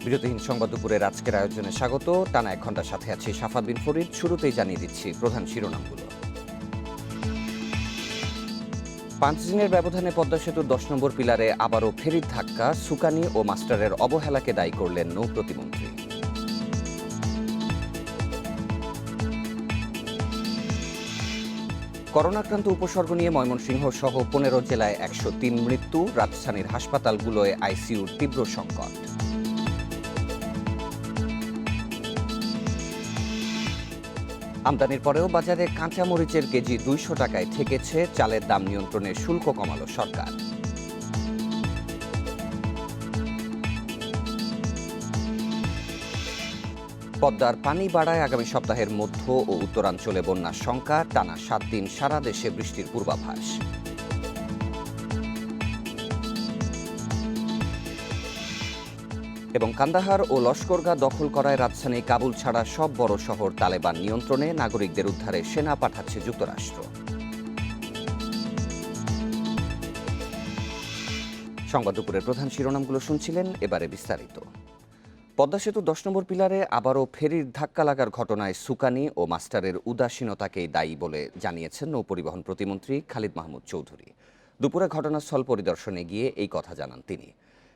বিরতিহীন সংবাদ দুপুরের আজকের আয়োজনে স্বাগত। টানা 1 ঘন্টার সাথে আছি সাফাত বিন ফরিদ। শুরুতেই জানিয়ে দিচ্ছি প্রধান শিরোনামগুলো। 5 দিনের ব্যবধানে পদ্মা সেতুর 10 নম্বর পিলারে আবারও ফেরির ধাক্কা। সুকানি ও মাস্টারের অবহেলাকে দায়ী করলেন নৌ প্রতিমন্ত্রী। করোনাক্রান্ত উপসর্গ নিয়ে ময়মনসিংহ সহ 15 জেলায় 103 মৃত্যু। রাজধানীর হাসপাতালগুলোয় আইসিইউর তীব্র সংকট। আমদানির পরেও বাজারে কাঁচা মরিচের কেজি 200 টাকায় ঠেকেছে। চালের দাম নিয়ন্ত্রণে শুল্ক কমালো সরকার। পদ্মার পানি বাড়ায় আগামী সপ্তাহের মধ্য ও উত্তরাঞ্চলে বন্যার শঙ্কা। টানা 7 দিন সারা দেশে বৃষ্টির পূর্বাভাস। এবং কান্দাহার ও লস্করগাঁ দখল করায় রাজধানী কাবুল ছাড়া সব বড় শহর তালেবান নিয়ন্ত্রণে। নাগরিকদের উদ্ধারে সেনা পাঠাচ্ছে যুক্তরাষ্ট্র। সংবাদ দুপুরের প্রধান শিরোনামগুলো শুনছিলেন, এবারে বিস্তারিত। পদ্মা সেতু 10 নম্বর পিলারে আবারও ফেরির ধাক্কা লাগার ঘটনায় সুকানি ও মাস্টারের উদাসীনতাকেই দায়ী বলে জানিয়েছেন নৌপরিবহন প্রতিমন্ত্রী খালিদ মাহমুদ চৌধুরী। দুপুরে ঘটনাস্থল পরিদর্শনে গিয়ে এই কথা জানান তিনি।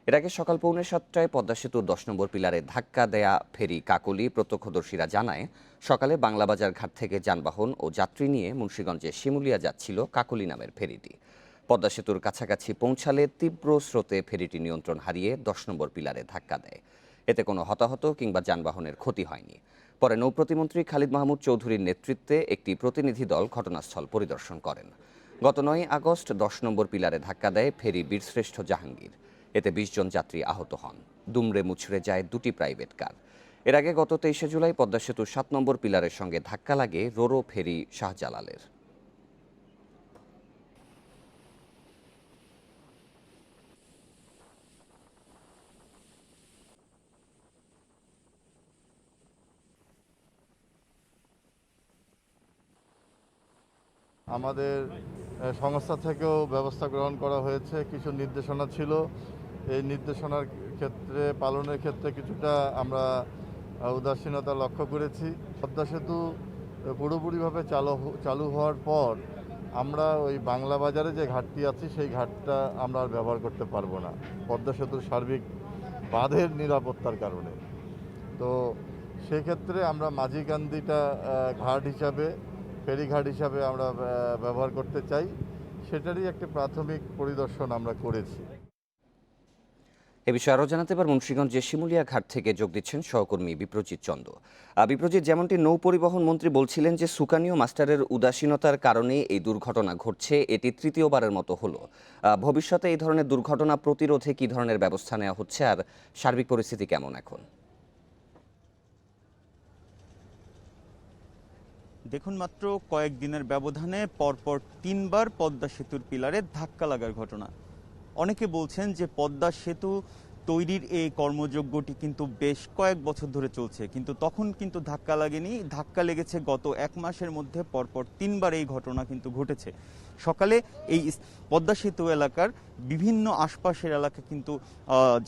এর আগে সকাল 6:45টায় পদ্মা সেতুর 10 নম্বর পিলারে ধাক্কা দেয়া ফেরি কাকলি প্রত্যক্ষদর্শীরা জানায়, সকালে বাংলাবাজার ঘাট থেকে যানবাহন ও যাত্রী নিয়ে মুন্সিগঞ্জে শিমুলিয়া যাচ্ছিল কাকলি নামের ফেরিটি। পদ্মা সেতুর কাছাকাছি পৌঁছালে তীব্র স্রোতে ফেরিটি নিয়ন্ত্রণ হারিয়ে 10 নম্বর পিলারে ধাক্কা দেয়। এতে কোনো হতাহত কিংবা যানবাহনের ক্ষতি হয়নি। পরে নৌ প্রতিমন্ত্রী খালিদ মাহমুদ চৌধুরীর নেতৃত্বে একটি প্রতিনিধি দল ঘটনাস্থল পরিদর্শন করেন। গত 9 আগস্ট 10 নম্বর পিলারে ধাক্কা দেয় ফেরি বীরশ্রেষ্ঠ জাহাঙ্গীর। এতে 20 জন যাত্রী আহত হন। দুমড়ে মুচড়ে যায় 2টি প্রাইভেট কার। এর আগে গত 23শে জুলাই পদ্মা সেতুর 7 নম্বর পিলারের সঙ্গে ধাক্কা লাগে রোরো ফেরি শাহজালালের। আমাদের সংস্থা থেকেও ব্যবস্থা গ্রহণ করা হয়েছে। কিছু নির্দেশনা ছিল, এই নির্দেশনার ক্ষেত্রে পালনের ক্ষেত্রে কিছুটা আমরা উদাসীনতা লক্ষ্য করেছি। পদ্মা সেতু পুরোপুরিভাবে চালু হওয়ার পর আমরা ওই বাংলা বাজারে যে ঘাটটি আছে সেই ঘাটটা আমরা আর ব্যবহার করতে পারবো না, পদ্মা সেতুর সার্বিক বাঁধের নিরাপত্তার কারণে। তো সেক্ষেত্রে আমরা মাঝিকান্দিটা ঘাট হিসাবে, ফেরিঘাট হিসাবে আমরা ব্যবহার করতে চাই। সেটারই একটি প্রাথমিক পরিদর্শন আমরা করেছি। এ বিষয়ে আরও জানাতে পার মুন্সিগঞ্জের শিমুলিয়া ঘাট থেকে যোগ দিচ্ছেন সহকর্মী বিপ্রজিৎ চন্দ্র। বিপ্রজিৎ, যেমনটি নৌ পরিবহন মন্ত্রী বলছিলেন যে সুকানি ও মাস্টারের উদাসীনতার কারণে এই দুর্ঘটনা ঘটছে, এটি তৃতীয়বারের মতো হলো। ভবিষ্যতে এই ধরনের দুর্ঘটনা প্রতিরোধে কী ধরনের ব্যবস্থা নেওয়া হচ্ছে, আর সার্বিক পরিস্থিতি কেমন এখন? দেখুন, মাত্র কয়েকদিনের ব্যবধানে পরপর 3বার পদ্মা সেতুর পিলারে ধাক্কা লাগার ঘটনা। অনেকে বলছেন যে পদ্মা সেতু তৈরির এই কর্মযজ্ঞটি কিন্তু বেশ কয়েক বছর ধরে চলছে, কিন্তু তখন কিন্তু ধাক্কা লাগেনি। ধাক্কা লেগেছে গত 1 মাসের মধ্যে পরপর 3বার এই ঘটনা কিন্তু ঘটেছে। সকালে এই পদ্মা সেতু এলাকার বিভিন্ন আশপাশের এলাকা কিন্তু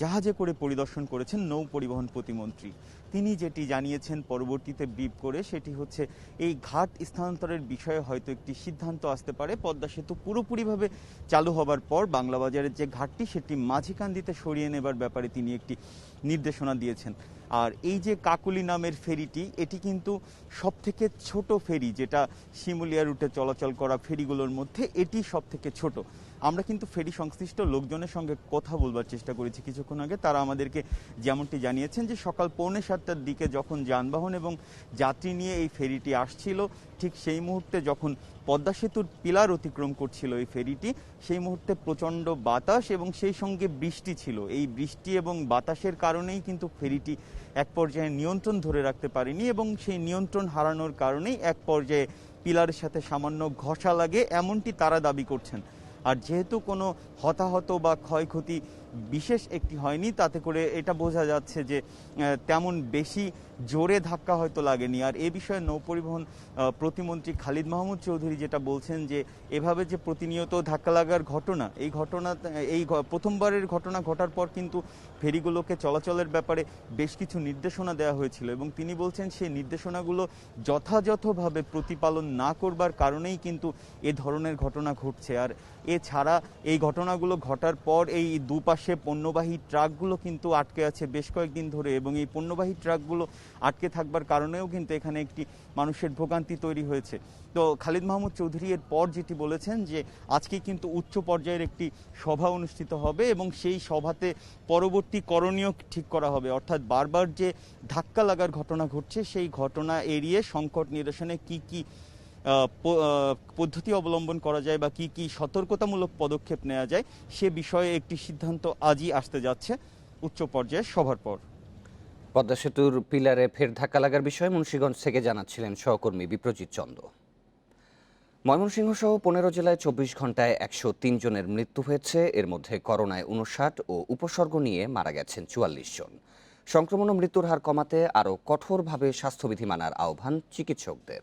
জাহাজে করে পরিদর্শন করেছেন নৌ পরিবহন প্রতিমন্ত্রী। তিনি যেটি জানিয়েছেন পরবর্তীতে ব্রিফ করে, সেটি হচ্ছে এই ঘাট স্থানান্তরের বিষয়ে হয়তো একটি সিদ্ধান্ত আসতে পারে। পদ্মা সেতু পুরোপুরিভাবে চালু হবার পর বাংলাবাজারের যে ঘাটটি সেটি মাঝিকান্দিতে সরিয়ে নেবার ব্যাপারে তিনি একটি নির্দেশনা দিয়েছেন। আর এই যে কাকুলি নামের ফেরিটি, এটি কিন্তু সবথেকে ছোট ফেরি, যেটা শিমুলিয়া রুটে চলাচল করা ফেরিগুলোর মধ্যে এটি সবথেকে ছোট। আমরা কিন্তু ফেরি সংশ্লিষ্ট লোকজনের সঙ্গে কথা বলবার চেষ্টা করেছি কিছুক্ষণ আগে। তারা আমাদেরকে যেমনটি জানিয়েছেন যে সকাল 6:45টার দিকে যখন যানবাহন এবং যাত্রী নিয়ে এই ফেরিটি আসছিল, ঠিক সেই মুহূর্তে যখন পদ্মা সেতুর পিলার অতিক্রম করছিল এই ফেরিটি, সেই মুহূর্তে প্রচণ্ড বাতাস এবং সেই সঙ্গে বৃষ্টি ছিল। এই বৃষ্টি এবং বাতাসের কারণেই কিন্তু ফেরিটি এক পর্যায়ে নিয়ন্ত্রণ ধরে রাখতে পারেনি এবং সেই নিয়ন্ত্রণ হারানোর কারণেই এক পর্যায়ে পিলারের সাথে সামান্য ঘষা লাগে, এমনটি তারা দাবি করছেন। আর যেহেতু কোনো হতাহত বা ক্ষয়ক্ষতি বিশেষ একটি হয়নি। তাতে করে এটা বোঝা যাচ্ছে যে তেমন বেশি জোরে ধাক্কা হয়তো লাগেনি। আর এ বিষয়ে নৌপরিবহন প্রতিমন্ত্রী খালিদ মাহমুদ চৌধুরী যেটা বলছেন যে এভাবে যে প্রতিনিয়ত ধাক্কা লাগার ঘটনা, এই প্রথমবারের ঘটনা ঘটার পর কিন্তু ফেরিগুলোকে চলাচলের ব্যাপারে বেশ কিছু নির্দেশনা দেওয়া হয়েছিল এবং তিনি বলছেন সেই নির্দেশনাগুলো যথাযথভাবে প্রতিপালন না করবার কারণেই কিন্তু এ ধরনের ঘটনা ঘটছে। আর এছাড়া এই ঘটনাগুলো ঘটার পর এই দুপাশে পণ্যবাহী ট্রাকগুলো কিন্তু আটকে আছে বেশ কয়েকদিন ধরে এবং এই পণ্যবাহী ট্রাকগুলো আটকে থাকবার কারণেও কিন্তু এখানে একটি মানুষের ভোগান্তি তৈরি হয়েছে। তো খালিদ মাহমুদ চৌধুরী এর পর যেটি বলেছেন যে আজকে কিন্তু উচ্চ পর্যায়ের একটি সভা অনুষ্ঠিত হবে এবং সেই সভাতে পরবর্তী করণীয় ঠিক করা হবে, অর্থাৎ বারবার যে ধাক্কা লাগার ঘটনা ঘটছে সেই ঘটনা এড়িয়ে সংকট নিরসনে কি কি পদ্ধতি অবলম্বন করা যায় বা কি কি সতর্কতামূলক পদক্ষেপ নেওয়া যায় সে বিষয়ে একটি সিদ্ধান্ত আজই আসতে যাচ্ছে উচ্চ পর্যায়ের সভার পর। পদ্মা সেতুর পিলারে ফের ধাক্কা লাগার বিষয়ে মুন্সিগঞ্জ থেকে জানাচ্ছিলেন সহকর্মী বিপ্রজিৎ চন্দ্র। ময়মনসিংহ সহ 15 জেলায় 24 ঘন্টায় 103 জনের মৃত্যু হয়েছে। এর মধ্যে করোনায় 59 ও উপসর্গ নিয়ে মারা গেছেন 44 জন। সংক্রমণ ও মৃত্যুর হার কমাতে আরও কঠোরভাবে স্বাস্থ্যবিধি মানার আহ্বান চিকিৎসকদের।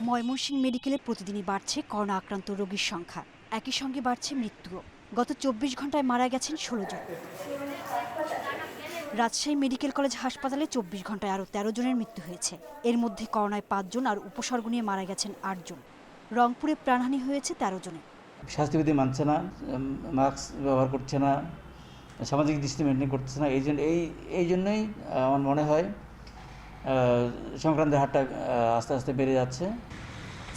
ময়মনসিংহ মেডিকেলে প্রতিদিনই বাড়ছে করোনা আক্রান্ত রোগীর সংখ্যা, একই সঙ্গে বাড়ছে মৃত্যুও। গত 24 ঘন্টায় মারা গেছেন 16 জন। রাজশাহী মেডিকেল কলেজ হাসপাতালে 24 ঘন্টায় আরও 13 জনের মৃত্যু হয়েছে। এর মধ্যে করোনায় 5 জন আর উপসর্গ নিয়ে মারা গেছেন 8 জন। রংপুরে প্রাণহানি হয়েছে 13 জনের। স্বাস্থ্যবিধি মানছে না, মাস্ক ব্যবহার করছে না, সামাজিক দৃষ্টি মেনটেন করছে না। এই জন্যই আমার মনে হয় সংক্রান্তের হারটা আস্তে আস্তে বেড়ে যাচ্ছে।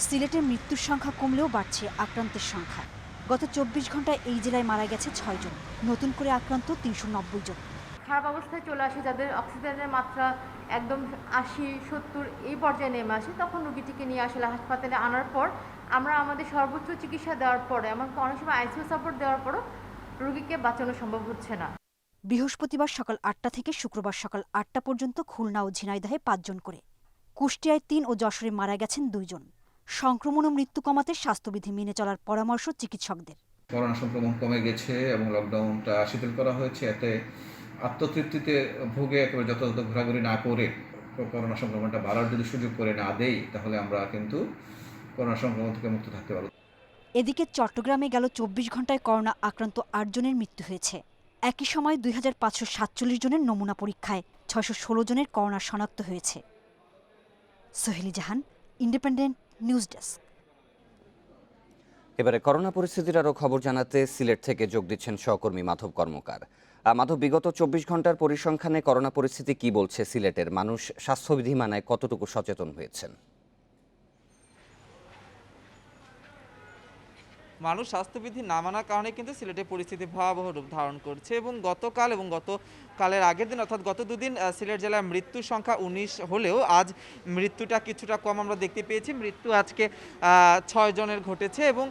সিলেটের মৃত্যুর সংখ্যা কমলেও বাড়ছে আক্রান্তের সংখ্যা। গত 24 ঘন্টায় এই জেলায় মারা গেছে 6 জন, নতুন করে আক্রান্ত 390 জন। খারাপ অবস্থায় চলে আসে, যাদের অক্সিজেনের মাত্রা একদম 80-70 এই পর্যায়ে নেমে আসে, তখন রোগীটিকে নিয়ে আসলে হাসপাতালে আনার পর আমরা আমাদের সর্বোচ্চ চিকিৎসা দেওয়ার পরে, এমনকি অনেক সময় আইসিইউ সাপোর্ট দেওয়ার পরও রোগীকে বাঁচানো সম্ভব হচ্ছে না। বৃহস্পতিবার সকাল 8টা থেকে শুক্রবার সকাল 8টা পর্যন্ত খুলনা ও ঝিনাইদহে 5 জন করে, কুষ্টিয়ায় 3 ও যশোরে মারা গেছেন 2 জন। সংক্রমণ ও মৃত্যু কমাতে স্বাস্থ্যবিধি মেনে চলার পরামর্শ চিকিৎসকদের। করোনা সংক্রমণ কমে গেছে এবং লকডাউনটা শিথিল করা হয়েছে, এতে আত্মতৃপ্তিতে ভুগে একেবারে যথাযথ ঘোরাঘুরি না করে করোনা সংক্রমণটা বাড়ার যদি সুযোগ করে না দেই, তাহলে আমরা কিন্তু করোনা সংক্রমণ থেকে মুক্ত থাকতে পারব। এদিকে চট্টগ্রামে গেল 24 ঘন্টায় করোনা আক্রান্ত 8 জনের মৃত্যু হয়েছে। একই সময় 2547 জনের নমুনা পরীক্ষায় 616 জনের করোনা শনাক্ত হয়েছে। সোহেলি জাহান, ইন্ডিপেন্ডেন্ট নিউজ ডেস্ক। এবারে করোনা পরিস্থিতির আরও খবর জানাতে সিলেট থেকে যোগ দিচ্ছেন সহকর্মী মাধব কর্মকার। মাধব, বিগত 24 ঘন্টার পরিসংখ্যানে করোনা পরিস্থিতি কি বলছে? সিলেটের মানুষ স্বাস্থ্যবিধি মানায় কতটুকু সচেতন হয়েছেন? মানুষ স্বাস্থ্যবিধি না মানার কারণে কিন্তু সিলেটের পরিস্থিতি ভয়াবহ রূপ ধারণ করছে এবং গতকালের আগের দিন অর্থাৎ গত দুদিন সিলেট জেলার মৃত্যুর সংখ্যা 19 হলেও আজ মৃত্যুটা কিছুটা কম আমরা দেখতে পেয়েছি। মৃত্যু আজকে 6 জনের ঘটেছে এবং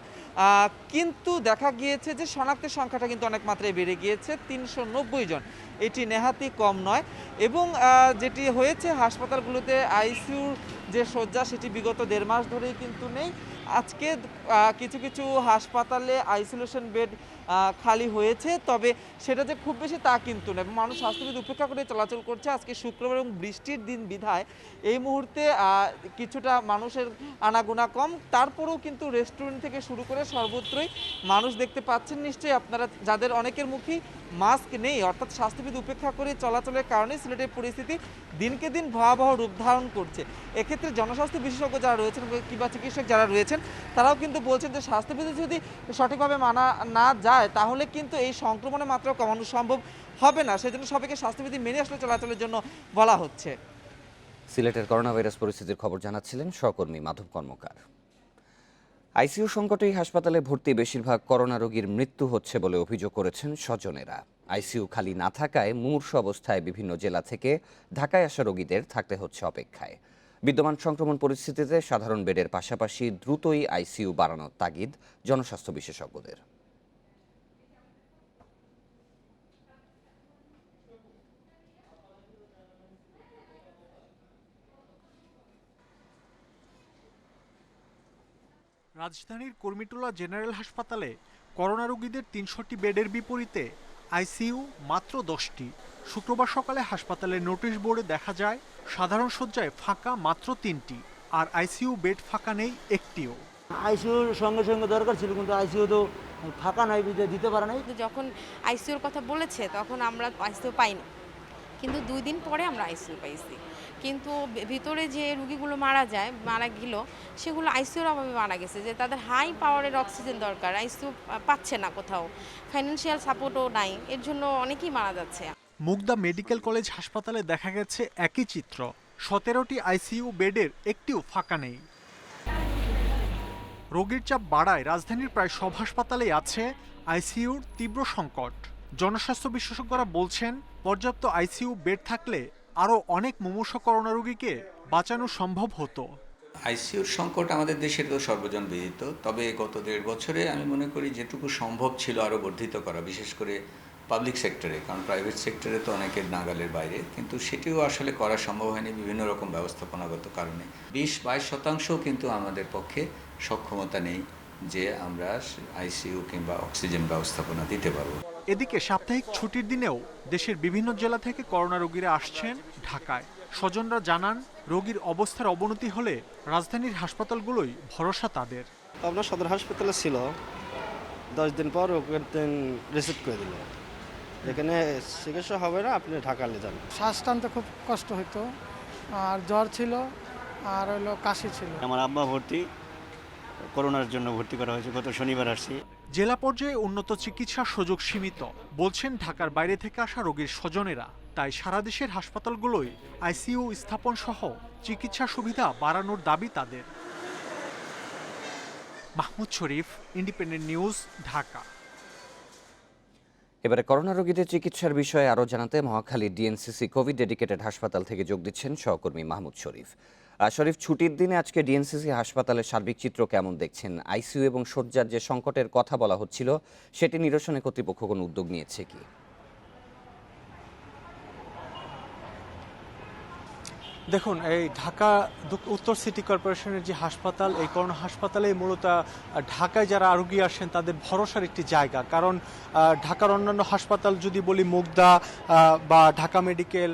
কিন্তু দেখা গিয়েছে যে শনাক্তের সংখ্যাটা কিন্তু অনেক মাত্রায় বেড়ে গিয়েছে, 390 জন। এটি নেহাতি কম নয় এবং যেটি হয়েছে হাসপাতালগুলোতে আইসিইউর যে শয্যা সেটি বিগত 1.5 মাস ধরেই কিন্তু নেই। আজকে কিছু কিছু হাসপাতালে আইসোলেশন বেড খালি হয়েছে, তবে সেটা যে খুব বেশি তা কিন্তু না এবং মানুষ স্বাস্থ্যবিধি উপেক্ষা করে চলাচল করছে। আজকে শুক্রবার এবং বৃষ্টির দিন বিধায় এই মুহূর্তে কিছুটা মানুষের আনাগোনা কম, তারপরেও কিন্তু রেস্টুরেন্ট থেকে শুরু করে সর্বত্রই মানুষ দেখতে পাচ্ছেন নিশ্চয়ই আপনারা, যাদের অনেকের মুখেই মাস্ক নেই, অর্থাৎ স্বাস্থ্যবিধি উপেক্ষা করে চলাচলের কারণে সিলেটের পরিস্থিতি দিনকে দিন ভয়াবহ রূপ ধারণ করছে। এক্ষেত্রে জনস্বাস্থ্য বিশেষজ্ঞ যারা রয়েছেন কিংবা চিকিৎসক যারা রয়েছেন তারাও কিন্তু বলছেন যে স্বাস্থ্যবিধি যদি সঠিকভাবে মানা না যায় তাহলে কিন্তু এই সংক্রমণের মাত্রা কমানো সম্ভব হবে না। সেজন্য সবাইকে স্বাস্থ্যবিধি মেনে আসলে চলাচলের জন্য বলা হচ্ছে। সিলেটের করোনা ভাইরাস পরিস্থিতির খবর জানাচ্ছিলেন সহকর্মী মাধব কর্মকার। আইসিইউ সংকটেই হাসপাতালে ভর্তি বেশিরভাগ করোনা রোগীর মৃত্যু হচ্ছে বলে অভিযোগ করেছেন স্বজনেরা। আইসিইউ খালি না থাকায় মুমূর্ষু অবস্থায় বিভিন্ন জেলা থেকে ঢাকায় আসা রোগীদের থাকতে হচ্ছে অপেক্ষায়। বিদ্যমান সংক্রমণ পরিস্থিতিতে সাধারণ বেডের পাশাপাশি দ্রুতই আইসিইউ বাড়ানোর তাগিদ জনস্বাস্থ্য বিশেষজ্ঞদের। রাজধানীর কুর্মিটোলা জেনারেল হাসপাতালে করোনা রোগীদের ৩০০টি বেডের বিপরীতে আইসিইউ মাত্র 10টি। শুক্রবার সকালে হাসপাতালের নোটিশ বোর্ডে দেখা যায় সাধারণ শয্যায় ফাঁকা মাত্র 3টি, আর আইসিইউ বেড ফাঁকা নেই একটিও। আইসিইউর সঙ্গে সঙ্গে দরকার ছিল, কিন্তু আইসিইউ তো ফাঁকা নাই, দিতে পারে নাই। যখন আইসিইউর কথা বলেছে তখন আমরা আইসিইউ পাইনি, কিন্তু 2 দিন পরে আমরা আইসিইউ পাইছি। কিন্তু ভিতরে যে রুগীগুলো মারা গেল সেগুলো আইসিইউর অভাবে মারা গেছে, যে তাদের হাই পাওয়ারের অক্সিজেন দরকার, আইসিইউ পাচ্ছে না, কোথাও ফাইন্যান্সিয়াল সাপোর্টও নাই, এর জন্য অনেকেই মারা যাচ্ছে। মুগদা মেডিকেল কলেজ হাসপাতালে দেখা গেছে একই চিত্র, 17টি আইসিইউ বেডের একটিও ফাঁকা নেই। রোগীর চাপ বাড়ায় রাজধানীর প্রায় সব হাসপাতালেই আছে আইসিইউর তীব্র সংকট। জনস্বাস্থ্য বিশেষজ্ঞরা বলছেন, পর্যাপ্ত আইসিইউ বেড থাকলে আরও অনেক মুমূর্ষু করোনা রোগীকে বাঁচানো সম্ভব হতো। আইসিইউর সংকট আমাদের দেশের তো সর্বজন বিদিত, তবে গত 1.5 বছরে আমি মনে করি যেটুকু সম্ভব ছিল আরও বর্ধিত করা, বিশেষ করে পাবলিক সেক্টরে, কারণ প্রাইভেট সেক্টরে তো অনেকের নাগালের বাইরে, কিন্তু সেটিও আসলে করা সম্ভব হয়নি বিভিন্ন রকম ব্যবস্থাপনাগত কারণে। 20-22% কিন্তু আমাদের পক্ষে সক্ষমতা নেই যে আমরা আইসিইউ কিংবা অক্সিজেন ব্যবস্থাপনা দিতে পারব। এদিকে সাপ্তাহিক ছুটির দিনেও দেশের বিভিন্ন জেলা থেকে করোনা রোগীরা আসছেন ঢাকায়। স্বজনরা জানান, রোগীর অবস্থার অবনতি হলে রাজধানীর হাসপাতালগুলোই ভরসা তাদের। আপনার সদর হাসপাতালে ছিল, 10 দিন পর ওকে রিসিভ করে দিল, এখানে চিকিৎসা হবে না, আপনি ঢাকা নিয়ে যান। শ্বাস টানতে খুব কষ্ট হতো, আর জ্বর ছিল, আর হলো কাশি ছিল। আমার আব্বা ভর্তি, করোনার জন্য ভর্তি করা হয়েছে, গত শনিবার আসছি। জেলা পর্যায়ে উন্নত চিকিৎসার সুযোগ সীমিত বলছেন ঢাকার বাইরে থেকে আসা রোগীর স্বজনেরা, তাই সারা দেশের হাসপাতালগুলোই আইসিইউ স্থাপন সহ চিকিৎসা সুবিধা বাড়ানোর দাবি তাদের। মাহমুদ শরীফ, ইন্ডিপেন্ডেন্ট নিউজ, ঢাকা। এবারে করোনা রোগীদের চিকিৎসার বিষয়ে আরও জানাতে মহাখালী ডিএনসিসি কোভিড ডেডিকেটেড হাসপাতাল থেকে যোগ দিচ্ছেন সহকর্মী মাহমুদ শরীফ। শরীফ, ছুটির দিনে আজকে ডিএনসিসি হাসপাতালের সার্বিক চিত্র কেমন দেখছেন? আইসিইউ এবং শয্যার যে সংকটের কথা বলা হচ্ছিল সেটি নিরসনে কর্তৃপক্ষ কোনো উদ্যোগ নিয়েছে কি? দেখুন, এই ঢাকা উত্তর সিটি কর্পোরেশনের যে হাসপাতাল, এই করোনা হাসপাতালে মূলত ঢাকায় যারা রোগী আসেন তাদের ভরসার একটি জায়গা। কারণ ঢাকার অন্যান্য হাসপাতাল যদি বলি, মুগদা বা ঢাকা মেডিকেল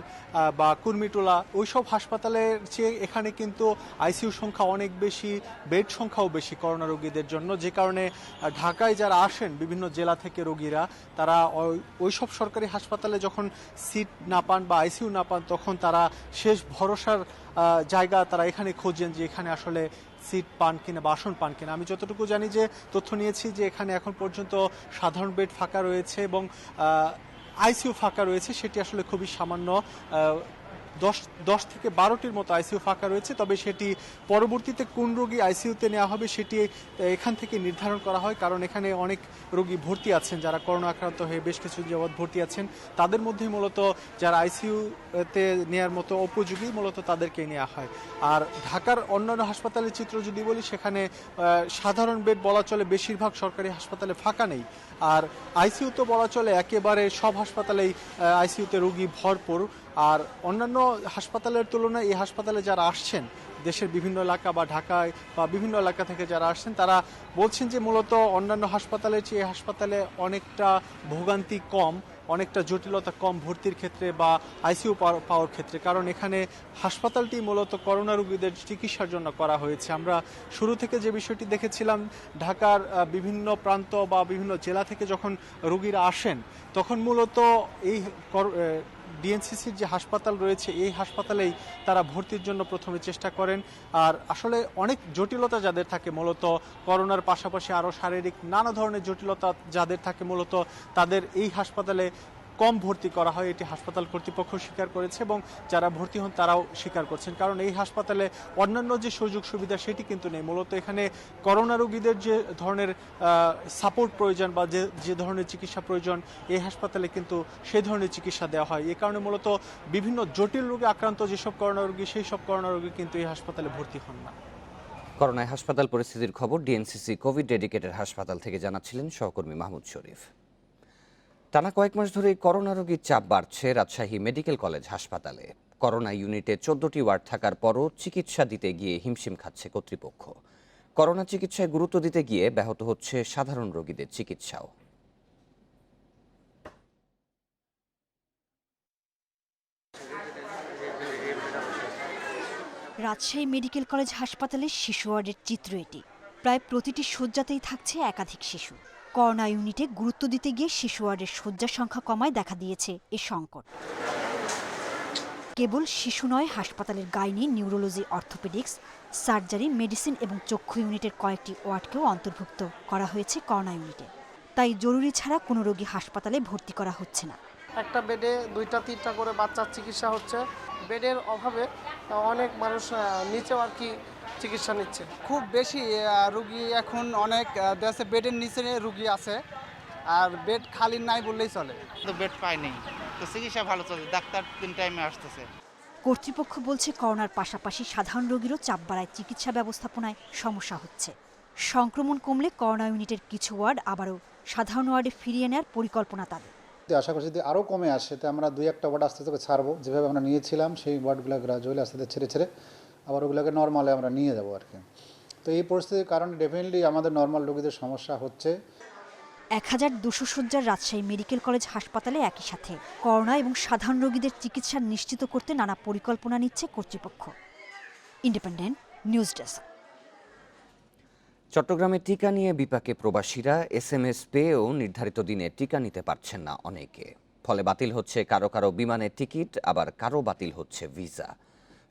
বা কুর্মিটোলা, ওইসব হাসপাতালের চেয়ে এখানে কিন্তু আইসিইউ সংখ্যা অনেক বেশি, বেড সংখ্যাও বেশি করোনা রোগীদের জন্য, যে কারণে ঢাকায় যারা আসেন বিভিন্ন জেলা থেকে রোগীরা, তারা ওইসব সরকারি হাসপাতালে যখন সিট না পান বা আইসিইউ না পান, তখন তারা শেষ ভরসার জায়গা তারা এখানে খোঁজেন, যে এখানে আসলে সিট পান কিনা বা আসন পান কিনা। আমি যতটুকু জানি, যে তথ্য নিয়েছি, যে এখানে এখন পর্যন্ত সাধারণ বেড ফাঁকা রয়েছে এবং আইসিইউ ফাঁকা রয়েছে, সেটি আসলে খুবই সামান্য, 10 থেকে 12টির মতো আইসিইউ ফাঁকা রয়েছে। তবে সেটি পরবর্তীতে কোন রোগী আইসিইউতে নেওয়া হবে সেটি এখান থেকে নির্ধারণ করা হয়, কারণ এখানে অনেক রোগী ভর্তি আছেন যারা করোনা আক্রান্ত হয়ে বেশ কিছু যাবৎ ভর্তি আছেন। তাদের মধ্যেই মূলত যারা আইসিইউতে নেওয়ার মতো উপযোগী, মূলত তাদেরকে নেওয়া হয়। আর ঢাকার অন্যান্য হাসপাতালের চিত্র যদি বলি, সেখানে সাধারণ বেড বলা চলে বেশিরভাগ সরকারি হাসপাতালে ফাঁকা নেই, আর আইসিইউ তো বলা চলে একেবারে সব হাসপাতালেই আইসিইউতে রোগী ভরপুর। আর অন্যান্য হাসপাতালের তুলনায় এই হাসপাতালে যারা আসছেন দেশের বিভিন্ন এলাকা বা ঢাকায় বা বিভিন্ন এলাকা থেকে যারা আসছেন, তারা বলছেন যে মূলত অন্যান্য হাসপাতালের চেয়ে এই হাসপাতালে অনেকটা ভোগান্তি কম, অনেকটা জটিলতা কম ভর্তির ক্ষেত্রে বা আইসিইউ পাওয়ার ক্ষেত্রে, কারণ এখানে হাসপাতালটি মূলত করোনা রোগীদের চিকিৎসার জন্য করা হয়েছে। আমরা শুরু থেকে যে বিষয়টি দেখেছিলাম, ঢাকার বিভিন্ন প্রান্ত বা বিভিন্ন জেলা থেকে যখন রোগীরা আসেন, তখন মূলত এই ডিএনসিসির যে হাসপাতাল রয়েছে, এই হাসপাতালেই তারা ভর্তির জন্য প্রথমে চেষ্টা করেন। আর আসলে অনেক জটিলতা যাদের থাকে, মূলত করোনার পাশাপাশি আরও শারীরিক নানা ধরনের জটিলতা যাদের থাকে, মূলত তাদের এই হাসপাতালে কম ভর্তি করা হয়, এটি হাসপাতাল কর্তৃপক্ষ স্বীকার করেছে এবং যারা ভর্তি হন তারাও স্বীকার করছেন। কারণ এই হাসপাতালে অন্যান্য যে সুযোগ সুবিধা সেটি কিন্তু নেই। মূলত এখানে করোনা রোগীদের যে ধরনের সাপোর্ট প্রয়োজন বা যে ধরনের চিকিৎসা প্রয়োজন, এই হাসপাতালে কিন্তু সেই ধরনের চিকিৎসা দেওয়া হয়। এই কারণে মূলত বিভিন্ন জটিল রোগে আক্রান্ত যেসব করোনা রোগী, সেই সব করোনা রোগী কিন্তু এই হাসপাতালে ভর্তি হন না। করোনায় হাসপাতাল পরিস্থিতির খবর ডিএনসিসি কোভিড ডেডিকেটেড হাসপাতাল থেকে জানাচ্ছিলেন সহকর্মী মাহমুদ শরীফ। টানা কয়েক মাস ধরেই করোনা রোগীর চাপ বাড়ছে রাজশাহী মেডিকেল কলেজ হাসপাতালে। করোনা ইউনিটে 14টি ওয়ার্ড থাকার পরও চিকিৎসা দিতে গিয়ে হিমশিম খাচ্ছে কর্তৃপক্ষ। করোনা চিকিৎসায় গুরুত্ব দিতে গিয়ে ব্যাহত হচ্ছে সাধারণ রোগীদের চিকিৎসাও। রাজশাহী মেডিকেল কলেজ হাসপাতালের শিশু ওয়ার্ডের চিত্র এটি। প্রায় প্রতিটি শয্যাতেই থাকছে একাধিক শিশু। করোনা ইউনিটে গুরুত্ব দিতে গিয়ে শিশু ওয়ার্ডের শয্যা সংখ্যা কমায় দেখা দিয়েছে এ সংকট। কেবল শিশু নয়, হাসপাতালের gynae, neurology, orthopaedics, surgery, medicine এবং চক্ষু ইউনিটের কয়েকটি ওয়ার্ডকেও অন্তর্ভুক্ত করা হয়েছে করোনা ইউনিটে। তাই জরুরি ছাড়া কোনো রোগী হাসপাতালে ভর্তি করা হচ্ছে না। একটা বেডে 2-3টা করে বাচ্চার চিকিৎসা হচ্ছে। বেডের অভাবে অনেক মানুষ নিচেও আর কি চিকিৎসা নিচ্ছে। খুব বেশি রুগী এখন অনেক দেশে বেডের নিচে রুগী আছে, আর বেড খালি নাই বললেই চলে। তো বেড পাইনি, তো চিকিৎসা ভালো চলছে, ডাক্তার 3 টাইমে আসতেছে। কর্তৃপক্ষ বলছে করোনার পাশাপাশি সাধারণ রোগীরও চাপ বাড়ায় চিকিৎসা ব্যবস্থাপনায় সমস্যা হচ্ছে। সংক্রমণ কমলে করোনা ইউনিটের কিছু ওয়ার্ড আবারও সাধারণ ওয়ার্ডে ফিরিয়ে নেওয়ার পরিকল্পনা তাদের। আশা করছি যদি আরও কমে আসে তো আমরা 2-1টা ওয়ার্ড আস্তে আস্তে ছাড়বো, যেভাবে আমরা নিয়েছিলাম সেই ওয়ার্ডগুলো গ্রাজুয়ালি আস্তে আস্তে ছেড়ে ছেড়ে আবার ওগুলোকে নর্মালে আমরা নিয়ে যাবো আর কি। তো এই পরিস্থিতির কারণে ডেফিনেটলি আমাদের নর্মাল রোগীদের সমস্যা হচ্ছে। 1200 শয্যার রাজশাহী মেডিকেল কলেজ হাসপাতালে একই সাথে করোনা এবং সাধারণ রোগীদের চিকিৎসা নিশ্চিত করতে নানা পরিকল্পনা নিচ্ছে কর্তৃপক্ষ। Independent News desk. চট্টগ্রামে টিকা নিয়ে বিপাকে প্রবাসীরা। SMS পেয়েও নির্ধারিত দিনে টিকা নিতে পারছেন না অনেকে। ফলে বাতিল হচ্ছে কারো কারো বিমানের টিকিট, আবার কারো বাতিল হচ্ছে ভিসা।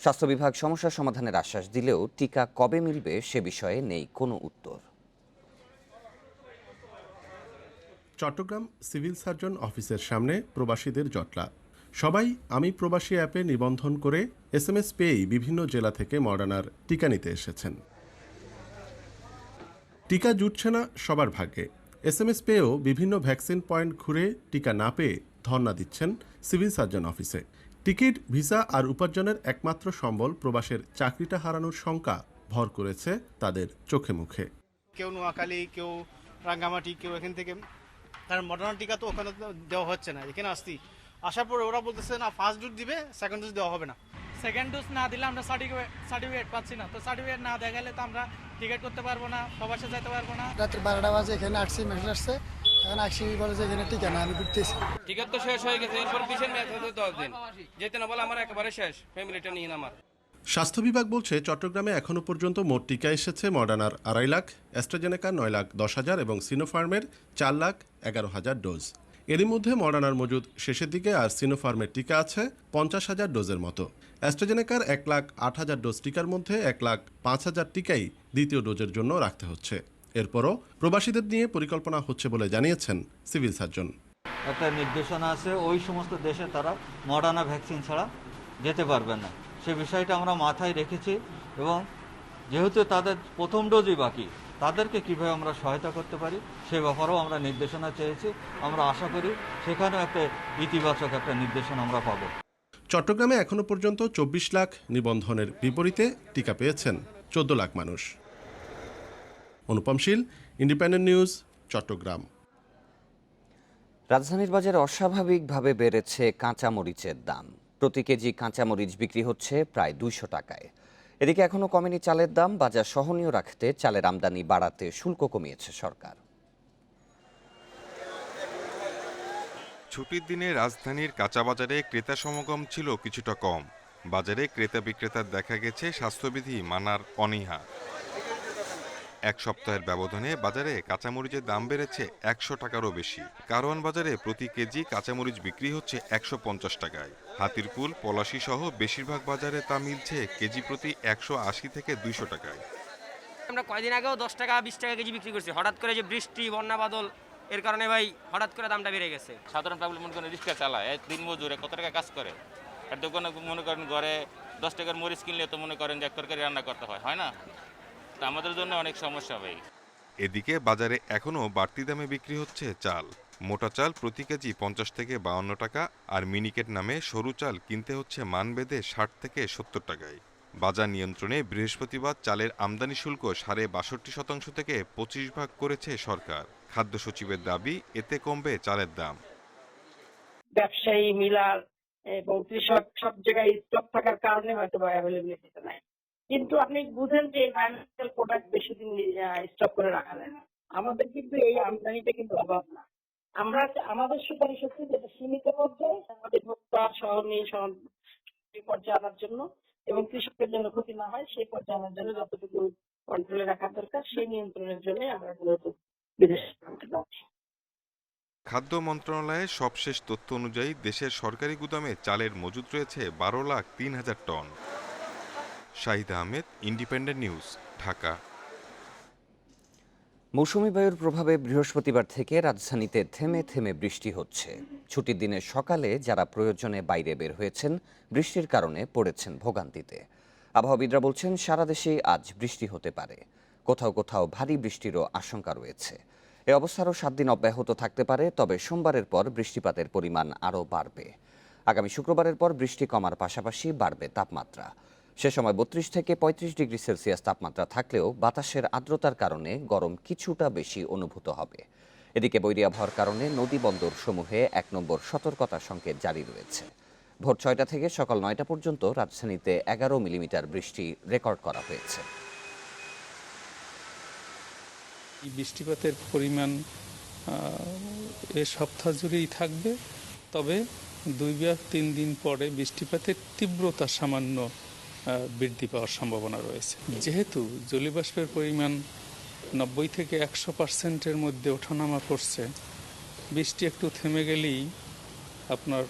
স্বাস্থ্য বিভাগ সমস্যার সমাধানের আশ্বাস দিলেও টিকা কবে মিলবে সে বিষয়ে নেই কোনো উত্তর। চট্টগ্রাম সিভিল সার্জন অফিসের সামনে প্রবাসীদের জটলা। সবাই আমি প্রবাসী অ্যাপে নিবন্ধন করে SMS পেয়েই বিভিন্ন জেলা থেকে মডার্নার টিকা নিতে এসেছেন। টিকা জুটছে না সবার ভাগ্যে। SMS পেয়েও বিভিন্ন ভ্যাকসিন পয়েন্ট ঘুরে টিকা না পেয়ে ধর্ণা দিচ্ছেন সিভিল সার্জন অফিসে। টিকিট, ভিসা আর উপার্জনের একমাত্র সম্বল প্রবাসের চাকরিটা হারানোর শঙ্কা ভর করেছে তাদের চোখে মুখে। কেউ নোয়াখালী, কেউ রাঙ্গামাটি, কেউ এখান থেকে, কারণ মডার্ন টিকা তো ওখানে দেওয়া হচ্ছে না। এখানে আসার পরে ওরা বলতেছে না ফার্স্ট ডোজ দিবে, সেকেন্ড ডোজ দেওয়া হবে না। সেকেন্ড ডোজ না দিলে আমরা সার্টিফিকেট পাচ্ছি না। তো সার্টিফিকেট না দেখালে তো আমরা টিকিট করতে পারবো না, প্রবাসে যেতে পারবো না। রাত্রি 12টা বাজে এখানে আসছি, মেসেজ আসছে, এখন আসছি বলে যে এখানে টিকা না, আমি ঘুরতেছি। টিকিট তো শেষ হয়ে গেছে, এরপর পিছনে ম্যাচ হতে 10 দিন যেতে না বলে আমার একেবারে শেষ, ফ্যামিলিটা নিয়ে আমার। স্বাস্থ্য বিভাগ বলছে চট্টগ্রামে এখনও পর্যন্ত মোট টিকা এসেছে মডার্নার 2.5 লাখ, অ্যাস্ট্রাজেনেকার 9,10,000 এবং সিনোফার্মের 4,11,000 ডোজ। এরই মধ্যে মডার্নার মজুদ শেষের দিকে, আর সিনোফার্মের টিকা আছে 50,000 ডোজের মতো। অ্যাস্ট্রাজেনেকার 1,08,000 ডোজ টিকার মধ্যে 1,05,000 টিকাই দ্বিতীয় ডোজের জন্য রাখতে হচ্ছে। এরপরও প্রবাসীদের নিয়ে পরিকল্পনা হচ্ছে বলে জানিয়েছেন সিভিল সার্জন। একটা নির্দেশনা আছে, ওই সমস্ত দেশে তারা মডার্না ভ্যাকসিন ছাড়া যেতে পারবে না। সে বিষয়টা আমরা মাথায় রেখেছি এবং যেহেতু তাদের প্রথম ডোজই বাকি, তাদেরকে কিভাবে আমরা সহায়তা করতে পারি সে ব্যাপারেও আমরা নির্দেশনা চেয়েছি। আমরা আশা করি সেখানেও একটা ইতিবাচক একটা নির্দেশনা আমরা পাব। চট্টগ্রামে এখনও পর্যন্ত 24 লাখ নিবন্ধনের বিপরীতে টিকা পেয়েছেন 14 লাখ মানুষ। অনুপম শীল, ইন্ডিপেন্ডেন্ট নিউজ, চট্টগ্রাম। রাজধানীর বাজারে অস্বাভাবিকভাবে বেড়েছে কাঁচামরিচের দাম। প্রতি কেজি কাঁচামরিচ বিক্রি হচ্ছে প্রায় 200 টাকায়। এদিকে এখনও কমেনি চালের দাম। বাজার সহনীয় রাখতে চালের আমদানি বাড়াতে শুল্ক কমিয়েছে সরকার। ছুটির দিনে রাজধানীর কাঁচা বাজারে ক্রেতা সমাগম ছিল কিছুটা কম। বাজারে ক্রেতা বিক্রেতার দেখা গেছে স্বাস্থ্যবিধি মানার অনীহা। এক সপ্তাহের ব্যবধানে বাজারে কাঁচামরিচের দাম বেড়েছে 100 টাকারও বেশি। কারওয়ান বাজারে প্রতি কেজি কাঁচামরিচ বিক্রি হচ্ছে 150 টাকায়। হাতিরপুল, পলাশী সহ বেশিরভাগ বাজারে তা মিলছে কেজি প্রতি 180 থেকে 200 টাকায়। আমরা কয়েকদিন আগেও 10 টাকা 20 টাকা কেজি বিক্রি করছি। হঠাৎ করে যে বৃষ্টি, বন্যা, বাদল, এর কারণে ভাই হঠাৎ করে দামটা বেড়ে গেছে। সাধারণ পাবলিক মনে করেন রিক্সা চালায়, দিন মজুরে কত টাকা কাজ করে, আর দোকানে মনে করেন ঘরে 10 টাকার মরিচ কিনলে তো মনে করেন যে 1 তরকারি রান্না করতে হয় না? তা আমাদের জন্য অনেক সমস্যা ভাই। এদিকে বাজারে এখনও বাড়তি দামে বিক্রি হচ্ছে চাল। মোটা চাল প্রতি কেজি 50 থেকে 52 টাকা, আর মিনিকেট নামে সরু চাল কিনতে হচ্ছে মানবেদে 60 থেকে 70 টাকায়। বাজার নিয়ন্ত্রণে বৃহস্পতিবার চালের আমদানি শুল্ক 62.5% থেকে 25% করেছে সরকার। খাদ্য সচিবের দাবি, এতে কমবে চালের দাম। ব্যবসায়ী, মিলার এবং কৃষক সব জায়গায় স্টক থাকার কারণে হয়তো অ্যাভেলেবিলিটিটা নাই, কিন্তু আপনি বুঝেন যে ফাইন্যান্সিয়াল প্রোডাক্ট বেশি দিন স্টক করে রাখা যায় না। আমাদের কিন্তু এই আমদানিটা কিন্তু অভাব না। আমরা আমাদের সুপারিশ হচ্ছে যেটা সীমিত পর্যায়ে আমাদের ভোক্তা সহনীয় পর্যায়ে আনার জন্য এবং কৃষকের জন্য ক্ষতি না হয় সেই পর্যায়ে আনার জন্য যতটুকু কন্ট্রোলে রাখা দরকার সেই নিয়ন্ত্রণের জন্য আমরা মূলত বিদেশে আনতে পারছি। খাদ্য মন্ত্রণালয়ের সবশেষ তথ্য অনুযায়ী দেশের সরকারি গুদামে চালের মজুদ রয়েছে 12,03,000 টন। Shahid Ahmed, Independent News, Dhaka. মৌসুমী বায়ুর প্রভাবে বৃহস্পতিবার থেকে রাজধানীতে থেমে থেমে বৃষ্টি হচ্ছে। ছুটির দিনের সকালে যারা প্রয়োজনে বাইরে বের হয়েছেন বৃষ্টির কারণে পড়েছেন ভোগান্তিতে। আবহাওয়াবিদরা বলছেন সারা দেশেই আজ বৃষ্টি হতে পারে, কোথাও কোথাও ভারী বৃষ্টিরও আশঙ্কা রয়েছে। এ অবস্থা আরও 7 দিন অব্যাহত থাকতে পারে, তবে সোমবারের পর বৃষ্টিপাতের পরিমাণ আরও বাড়বে। আগামী শুক্রবারের পর বৃষ্টি কমার পাশাপাশি বাড়বে তাপমাত্রা। সে সময় 32 থেকে 35 ডিগ্রি সেলসিয়াস তাপমাত্রা থাকলেও বাতাসের আর্দ্রতার কারণে গরম কিছুটা বেশি অনুভূত হবে। এদিকে বৈরী আবহাওয়ার কারণে নদী বন্দর সমূহে 1 নম্বর সতর্কতা সংকেত জারি রয়েছে। ভোর 6টা থেকে সকাল 9টা পর্যন্ত রাজধানীতে 11 মিলিমিটার বৃষ্টি রেকর্ড করা হয়েছে। বৃষ্টিপাতের পরিমাণ এ সপ্তাহ জুড়েই থাকবে, তবে 2 বা 3 দিন পরে বৃষ্টিপাতের তীব্রতা সামান্য বৃদ্ধি পাওয়ার সম্ভাবনা রয়েছে। যেহেতু জলীয়বাষ্পের পরিমাণ 90 থেকে 100% মধ্যে ওঠানামা করছে, বৃষ্টি একটু থেমে গেলেই আপনার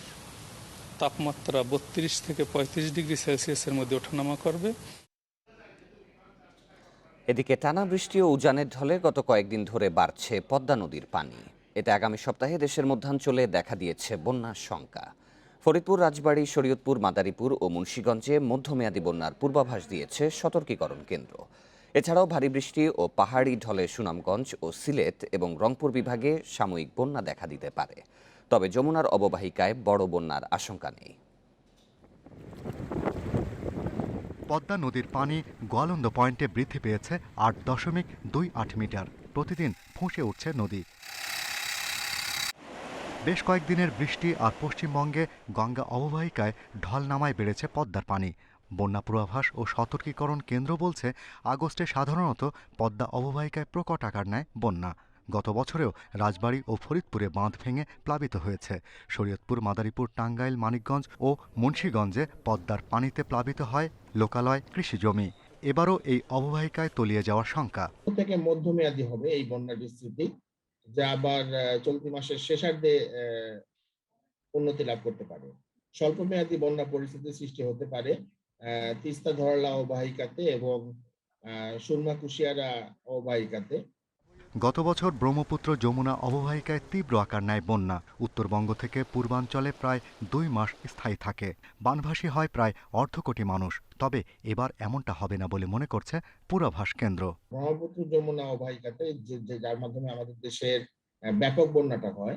তাপমাত্রা 32 থেকে 35 ডিগ্রি সেলসিয়াসের মধ্যে ওঠানামা করবে। এদিকে টানা বৃষ্টি ও উজানের ঢলে গত কয়েকদিন ধরে বাড়ছে পদ্মা নদীর পানি। এতে আগামী সপ্তাহে দেশের মধ্যাঞ্চলে দেখা দিয়েছে বন্যার শঙ্কা। ফরিদপুর, রাজবাড়ী, শরীয়তপুর, মাদারীপুর ও মুন্সিগঞ্জে মধ্যমেয়াদী বন্যার পূর্বাভাস দিয়েছে সতর্কীকরণ কেন্দ্র। এছাড়াও ভারী বৃষ্টি ও পাহাড়ি ঢলে সুনামগঞ্জ ও সিলেট এবং রংপুর বিভাগে সাময়িক বন্যা দেখা দিতে পারে, তবে যমুনার অববাহিকায় বড় বন্যার আশঙ্কা নেই। পদ্মা নদীর পানি গোয়ালন্দ পয়েন্টে বৃদ্ধি পেয়েছে 8.28 মিটার। প্রতিদিন ফুঁসে উঠছে নদী। বেশ কয়েকদিনের বৃষ্টি আর পশ্চিমবঙ্গে গঙ্গা অববাহিকায় ঢল নামায় বেড়েছে পদ্মার পানি। বন্যা পূর্বাভাস ও সতর্কীকরণ কেন্দ্র বলছে, আগস্টে সাধারণত পদ্মা অববাহিকায় প্রকট আকার নেয় বন্যা। গত বছরেও রাজবাড়ী ও ফরিদপুরে বাঁধ ভেঙে প্লাবিত হয়েছে। শরীয়তপুর, মাদারীপুর, টাঙ্গাইল, মানিকগঞ্জ ও মুন্সিগঞ্জে পদ্মার পানিতে প্লাবিত হয় লোকালয়, কৃষিজমি। এবারও এই অববাহিকায় তলিয়ে যাওয়ার শঙ্কা। থেকে মধ্যমেয়াদী হবে এই বন্যার বিস্তৃতি, যা আবার চলতি মাসের শেষার্ধে উন্নতি লাভ করতে পারে। স্বল্পমেয়াদী বন্যা পরিস্থিতি সৃষ্টি হতে পারে তিস্তা ধরলা অববাহিকাতে এবং সুরমা কুশিয়ারা অববাহিকাতে। গত বছর ব্রহ্মপুত্র যমুনা অববাহিকায় তীব্র আকার নেয় বন্যা। উত্তরবঙ্গ থেকে পূর্বাঞ্চলে প্রায় 2 মাস স্থায়ী থাকে। বানভাসী হয় প্রায় 1/2 কোটি মানুষ। তবে এবার এমনটা হবে না বলে মনে করছে পূর্বাভাস কেন্দ্র। ব্রহ্মপুত্র যমুনা অববাহিকাতে যার মাধ্যমে আমাদের দেশের ব্যাপক বন্যাটা হয়,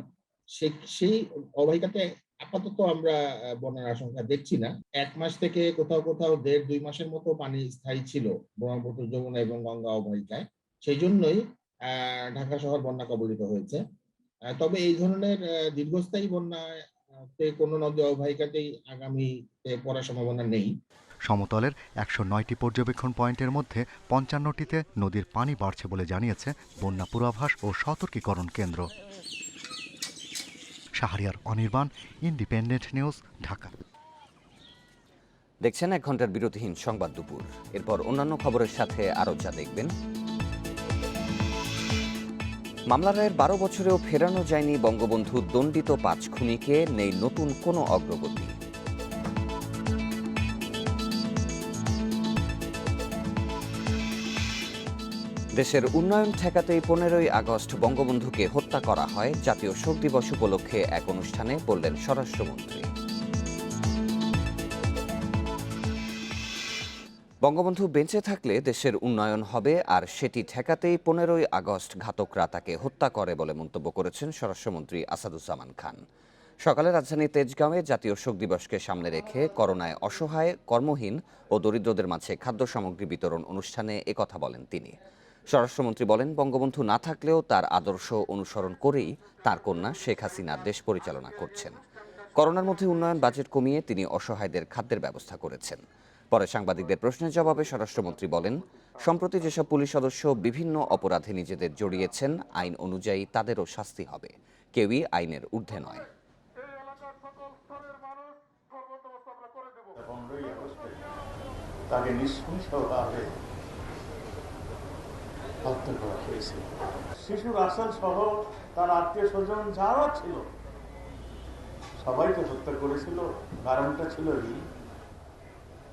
সেই অববাহিকাতে আপাতত আমরা বন্যার আশঙ্কা দেখছি না। 1 মাস থেকে কোথাও কোথাও 1.5-2 মাসের মতো পানি স্থায়ী ছিল ব্রহ্মপুত্র যমুনা এবং গঙ্গা অববাহিকায়। সেই জন্যই ঢাকা শহর বন্যা কবলিত হয়েছে। তবে এই ধরনের দীর্ঘস্থায়ী বন্যাতে কোনো নদী অববাহিকাতেই আগামীতে পড়ার সম্ভাবনা নেই। সমতলের 109টি পর্যবেক্ষণ পয়েন্টের মধ্যে 55টিতে নদীর পানি বাড়ছে বলে জানিয়েছে বন্যা পূর্বাভাস ও সতর্কীকরণ কেন্দ্র। Shahriar Anirban, independent News, Dhaka. দেখছেন 1 ঘন্টার বিরতিহীন সংবাদ দুপুর। এরপর অন্যান্য খবরের সাথে আরও যা দেখবেন। মামলা রায়ের 12 বছরেও ফেরানো যায়নি বঙ্গবন্ধু দণ্ডিত 5 খুনিকে, নেই নতুন কোনো অগ্রগতি। দেশের উন্নয়ন ঠেকাতেই 15ই আগস্ট বঙ্গবন্ধুকে হত্যা করা হয়, জাতীয় শোক দিবস উপলক্ষে এক অনুষ্ঠানে বললেন স্বরাষ্ট্রমন্ত্রী। বঙ্গবন্ধু বেঁচে থাকলে দেশের উন্নয়ন হবে, আর সেটি ঠেকাতেই 15ই আগস্ট ঘাতকরা তাকে হত্যা করে বলে মন্তব্য করেছেন স্বরাষ্ট্রমন্ত্রী আসাদুজ্জামান খান। সকালে রাজধানীর তেজগাঁওয়ে জাতীয় শোক দিবসকে সামনে রেখে করোনায় অসহায়, কর্মহীন ও দরিদ্রদের মাঝে খাদ্য সামগ্রী বিতরণ অনুষ্ঠানে একথা বলেন তিনি। স্বরাষ্ট্রমন্ত্রী বলেন, বঙ্গবন্ধু না থাকলেও তার আদর্শ অনুসরণ করেই তার কন্যা শেখ হাসিনা দেশ পরিচালনা করছেন। করোনার মধ্যে উন্নয়ন বাজেট কমিয়ে তিনি অসহায়দের খাদ্যের ব্যবস্থা করেছেন। পরে সাংবাদিকদের প্রশ্নের জবাবে স্বরাষ্ট্রমন্ত্রী বলেন, সম্প্রতি যেসব পুলিশ সদস্য বিভিন্ন অপরাধে নিজেদের জড়িয়েছেন, আইন অনুযায়ী তাদেরও শাস্তি হবে। কেউই আইনের ঊর্ধ্বে নয়। তাকে নৃশংসভাবে হত্যা করা হয়েছে। শিশু রাসেল সহ তার আত্মীয় স্বজন যারা ছিল সবাইকে হত্যা করেছিল। কারণটা ছিল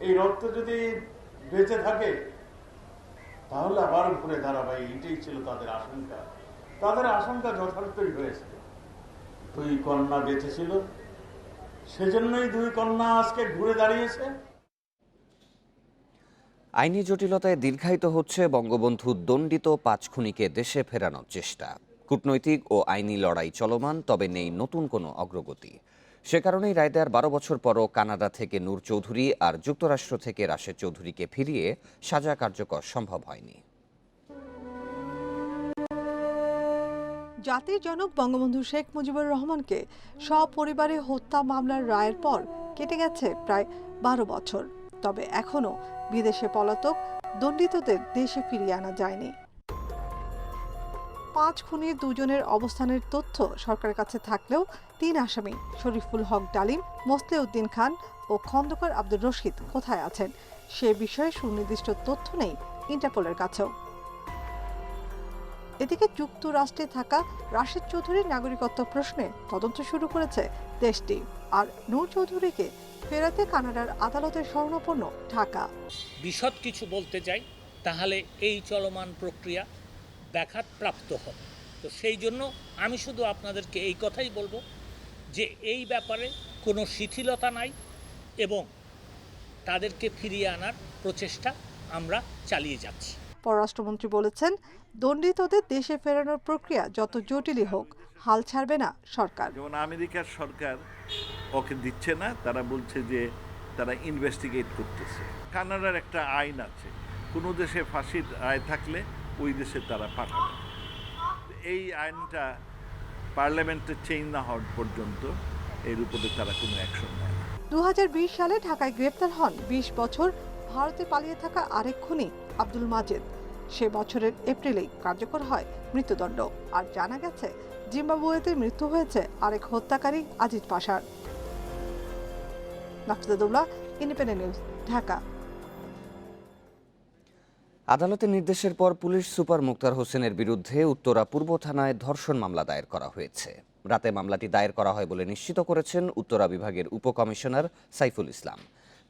এই রক্ত যদি বেঁচে থাকে তাহলে আবার ঘুরে দাঁড়াবে, এটাই ছিল তাদের আশঙ্কা। তাদের আশঙ্কা যথার্থই হয়েছে। 2 কন্যা বেঁচে ছিল, সেজন্যই 2 কন্যা আজকে ঘুরে দাঁড়িয়েছে। আইনি জটিলতায় দীর্ঘায়িত হচ্ছে বঙ্গবন্ধু দণ্ডিত 5 খুনিকে দেশে ফেরানোর চেষ্টা। কূটনৈতিক ও আইনি লড়াই চলমান, তবে নেই নতুন কোনো অগ্রগতি। সে কারণেই রায় দেওয়ার 12 বছর পরও কানাডা থেকে নূর চৌধুরী আর যুক্তরাষ্ট্র থেকে রাশেদ চৌধুরীকে ফিরিয়ে সাজা কার্যকর সম্ভব হয়নি। জাতির জনক বঙ্গবন্ধু শেখ মুজিবুর রহমানকে সপরিবারে হত্যা মামলার রায়ের পর কেটে গেছে প্রায় 12 বছর, তবে এখনও বিদেশে পলাতক দণ্ডিতদের দেশে ফিরিয়ে আনা যায়নি। 5 খুনির 2 জনের অবস্থানের তথ্য সরকারের কাছে থাকলেও 3 আসামি শরীফুল হক ডালিম, মোসলেউদ্দিন খান ও খন্দকার আব্দুর রশিদ কোথায় আছেন সে বিষয়ে সুনির্দিষ্ট তথ্য নেই ইন্টারপোলের কাছেও। এদিকে যুক্তরাষ্ট্রে থাকা রাশেদ চৌধুরীর নাগরিকত্ব প্রশ্নে তদন্ত শুরু করেছে দেশটি, আর নূর চৌধুরীকে ফেরাতে কানাডার আদালতের শরণাপন্ন ঢাকা। বিশদ কিছু বলতে যাই তাহলে এই চলমান প্রক্রিয়া ব্যাঘাত প্রাপ্ত হবে। তো সেই জন্য আমি শুধু আপনাদেরকে এই কথাই বলবো যে এই ব্যাপারে কোনো শিথিলতা নাই এবং তাদেরকে ফিরিয়ে আনার প্রচেষ্টা আমরা চালিয়ে যাচ্ছি। পররাষ্ট্রমন্ত্রী বলেছেন, দণ্ডিতদের দেশে ফেরানোর প্রক্রিয়া যত জটিলই হোক হাল ছাড়বে না সরকার। যেমন আমেরিকার সরকার ওকে দিচ্ছে না, তারা বলছে যে তারা ইনভেস্টিগেট করতেছে। কানাডার একটা আইন আছে, কোনো দেশে ফাঁসির রায় থাকলে ওই দেশে তারা পাঠাবে। এই আইনটা পার্লামেন্টে চেঞ্জ না হওয়ার পর্যন্ত এর উপরে তারা কোনো অ্যাকশন নেয় না। 2020 সালে ঢাকায় গ্রেপ্তার হন 20 বছর ভারতে পালিয়ে থাকা আরেক খুনি আব্দুল মাজেদ। সে বছরের এপ্রিলেই কার্যকর হয় মৃত্যুদণ্ড। আর জানা গেছে জিম্বাবুয়েতে মৃত্যু হয়েছে আরেক হত্যাকারী আজিজ পাশার। নাফিজাতুল্লাহ, ইন্ডিপেন্ডেন্ট নিউজ, ঢাকা। আদালতের নির্দেশের পর পুলিশ সুপার মুক্তার হোসেনের বিরুদ্ধে উত্তরা পূর্ব থানায় ধর্ষণ মামলা দায়ের করা হয়েছে। রাতে মামলাটি দায়ের করা হয় বলে নিশ্চিত করেছেন উত্তরা বিভাগের উপকমিশনার সাইফুল ইসলাম।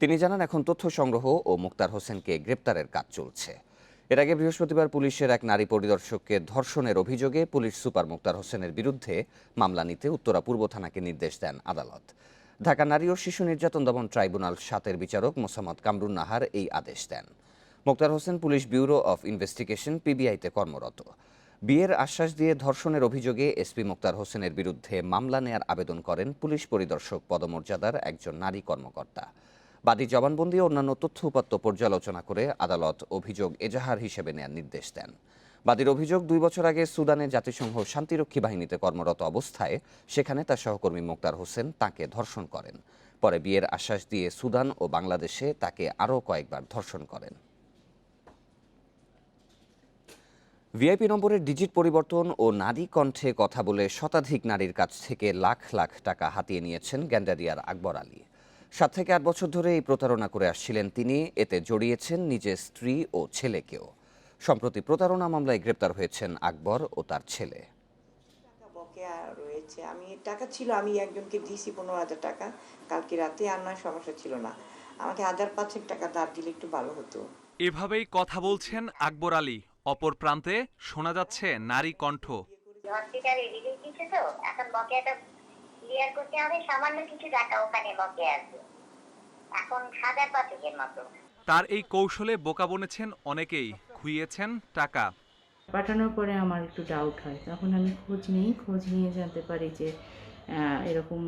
তিনি জানান, এখন তথ্য সংগ্রহ ও মুক্তার হোসেনকে গ্রেপ্তারের কাজ চলছে। এর আগে বৃহস্পতিবার পুলিশের এক নারী পরিদর্শককে ধর্ষণের অভিযোগে পুলিশ সুপার মুক্তার হোসেনের বিরুদ্ধে মামলা নিতে উত্তরা পূর্ব থানাকে নির্দেশ দেন আদালত। ঢাকা নারী ও শিশু নির্যাতন দমন ট্রাইব্যুনাল 7-এর বিচারক মোসাম্মদ কামরুন নাহার এই আদেশ দেন। Muktar Hossain police bureau of investigation পিবিআইতে কর্মরত। বিয়ের আশ্বাস দিয়ে ধর্ষণের অভিযোগে এসপি মুক্তার হোসেনের বিরুদ্ধে মামলা নেয়ার আবেদন করেন পুলিশ পরিদর্শক পদমর্যাদার একজন নারী কর্মকর্তা। বাদী জবানবন্দি ও অন্যান্য তথ্য উপাত্ত পর্যালোচনা করে আদালত অভিযোগ এজাহার হিসেবে নেয়ার নির্দেশ দেন। বাদীর অভিযোগ, 2 বছর আগে সুদানে জাতিসংঘ শান্তিরক্ষী বাহিনীতে কর্মরত অবস্থায় সেখানে তার সহকর্মী মুক্তার হোসেন তাকে ধর্ষণ করেন। পরে বিয়ের আশ্বাস দিয়ে সুদান ও বাংলাদেশে তাকে আরও কয়েকবার ধর্ষণ করেন। ভিআইপি নম্বরের ডিজিট পরিবর্তন ও নারী কণ্ঠে কথা বলে শতাধিক নারীর কাছ থেকে লাখ লাখ টাকা হাতিয়ে নিয়েছেন গ্যান্ডারিয়ার আকবর আলী। 7 থেকে 8 বছর ধরে এই প্রতারণা করে আসছিলেন তিনি। এতে জড়িয়েছেন নিজের স্ত্রী ও ছেলেকেও। সম্প্রতি প্রতারণা মামলায় গ্রেপ্তার হয়েছেন আকবর ও তার ছেলে। বকেয়া রয়েছে, আমি টাকা ছিল, আমি একজনকে দিয়েছি 15,000 টাকা কালকে রাতে, আর নয় সমস্যা ছিল না, আমাকে 1,500 টাকা ধার দিলে একটু ভালো হতো। এভাবেই কথা বলছেন আকবর আলী। অপর প্রান্তে শোনা যাচ্ছে নারী কণ্ঠ। হসপিটালে রিলিজ দিচ্ছে, তো এখন বকেয়াটা ক্লিয়ার করতে হবে, সামান্য কিছু টাকা ওখানে বকেয়া আছে, এখন 1,500 মতো। তার এই কৌশলে বোকা বনেছেন অনেকেই, খুইয়েছেন টাকা। পাঠানোর পরে আমার একটু ডাউট হয়, তখন আমি খোঁজ নিয়ে জানতে পারি যে এরকম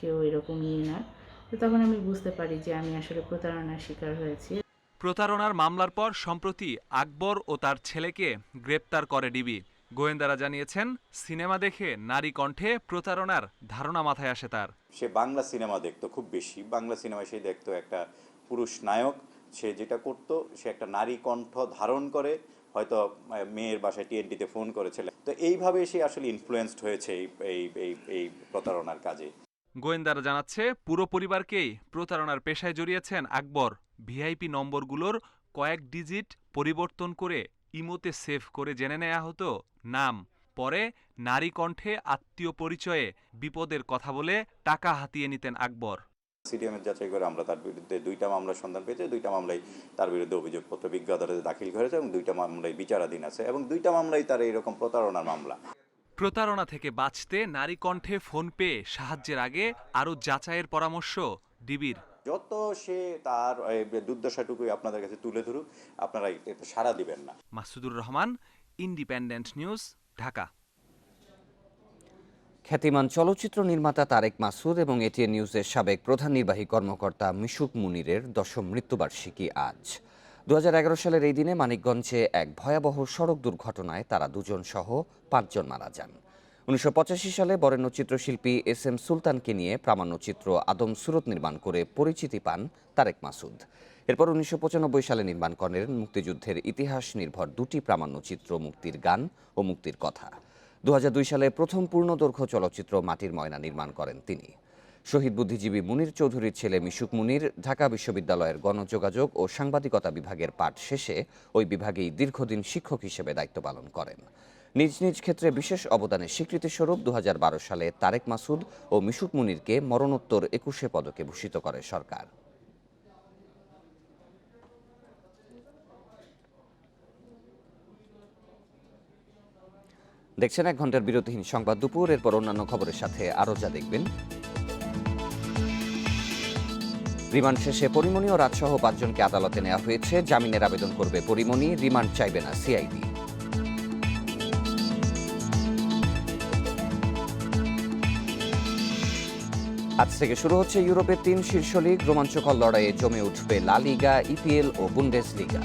কেউ এরকম নিয়ে না, তো তখন আমি বুঝতে পারি যে আমি আসলে প্রতারণার শিকার হয়েছি। প্রতারণার মামলার পর সম্প্রতি আকবর ও তার ছেলেকে গ্রেপ্তার করে ডিবি। গোয়েন্দারা জানিয়েছেন, সিনেমা দেখে নারী কণ্ঠে প্রতারণার ধারণা মাথায় আসে তার। সে বাংলা সিনেমা দেখতো খুব বেশি, বাংলা সিনেমায় সে দেখতো একটা পুরুষ নায়ক, সে যেটা করতো সে একটা নারী কণ্ঠ ধারণ করে হয়তো মেয়ের বাসায় টিএনটিতে ফোন করেছিল। তো এইভাবে সে আসলে ইনফ্লুয়েন্সড হয়েছে এই প্রতারণার কাজে। গোয়েন্দারা জানাচ্ছে, পুরো পরিবারকেই প্রতারণার পেশায় জড়িয়েছেন আকবর। ভিআইপি নম্বরগুলোর কয়েক ডিজিট পরিবর্তন করে ইমোতে সেভ করে জেনে নেওয়া হতো নাম, পরে নারী কণ্ঠে আত্মীয় পরিচয়ে বিপদের কথা বলে টাকা হাতিয়ে নিতেন আকবর। সিডিএমের যাচাই করে আমরা তার বিরুদ্ধে 2টা মামলার সন্ধান পেয়েছি, 2টা মামলায় তার বিরুদ্ধে অভিযোগপত্র বিজ্ঞ আদালতে দাখিল করেছে এবং 2টা মামলায় বিচারাধীন আছে এবং 2টা মামলায় তার এইরকম প্রতারণার মামলা। প্রতারণা থেকে বাঁচতে নারী কণ্ঠে ফোন পেয়ে সাহায্যের আগে আরও যাচাইয়ের পরামর্শ ডিবির। যত সে তার দুর্দশাটুকুই আপনাদের কাছে তুলে ধরুক, আপনারা এতে সাড়া দিবেন না। Masudur Rahman, independent News, Dhaka. খ্যাতিমান চলচ্চিত্র নির্মাতা তারেক মাসুদ এবং এটিএন নিউজের সাবেক প্রধান নির্বাহী কর্মকর্তা মিশুক মুনিরের 10ম মৃত্যুবার্ষিকী আজ। 2011 সালের এই দিনে মানিকগঞ্জে এক ভয়াবহ সড়ক দুর্ঘটনায় তারা দুজন সহ 5 জন মারা যান। 1985 সালে বরেণ্য চিত্রশিল্পী SM সুলতানকে নিয়ে প্রামাণ্যচিত্র আদম সুরত নির্মাণ করে পরিচিতি পান তারেক মাসুদ। এরপর 1995 সালে নির্মাণ করেন মুক্তিযুদ্ধের ইতিহাস নির্ভর 2টি প্রামাণ্যচিত্র মুক্তির গান ও মুক্তির কথা। 2002 সালে প্রথম পূর্ণদৈর্ঘ্য চলচ্চিত্র মাটির ময়না নির্মাণ করেন তিনি। শহীদ বুদ্ধিজীবী মুনির চৌধুরীর ছেলে মিশুক মুনির ঢাকা বিশ্ববিদ্যালয়ের গণযোগাযোগ ও সাংবাদিকতা বিভাগের পাঠ শেষে ওই বিভাগেই দীর্ঘদিন শিক্ষক হিসেবে দায়িত্ব পালন করেন। নিজ নিজ ক্ষেত্রে বিশেষ অবদানের স্বীকৃতিস্বরূপ 2012 সালে তারেক মাসুদ ও মিশুক মুনিরকে মরণোত্তর 21 পদকে ভূষিত করে সরকার। দেখছেন 1 ঘন্টার বিরতিহীন সংবাদ দুপুর। এরপর অন্যান্য খবরের সাথে আরও যা দেখবেন, রিমান্ড শেষে পরিমণি ও রাজসহ 5 জনকে আদালতে নেওয়া হয়েছে। জামিনের আবেদন করবে পরিমণি, রিমান্ড চাইবে না সিআইডি। আজ থেকে শুরু হচ্ছে ইউরোপের 3 শীর্ষ লীগ। রোমাঞ্চকর লড়াইয়ে জমে উঠবে লা লিগা, ইপিএল ও বুন্ডেসলিগা।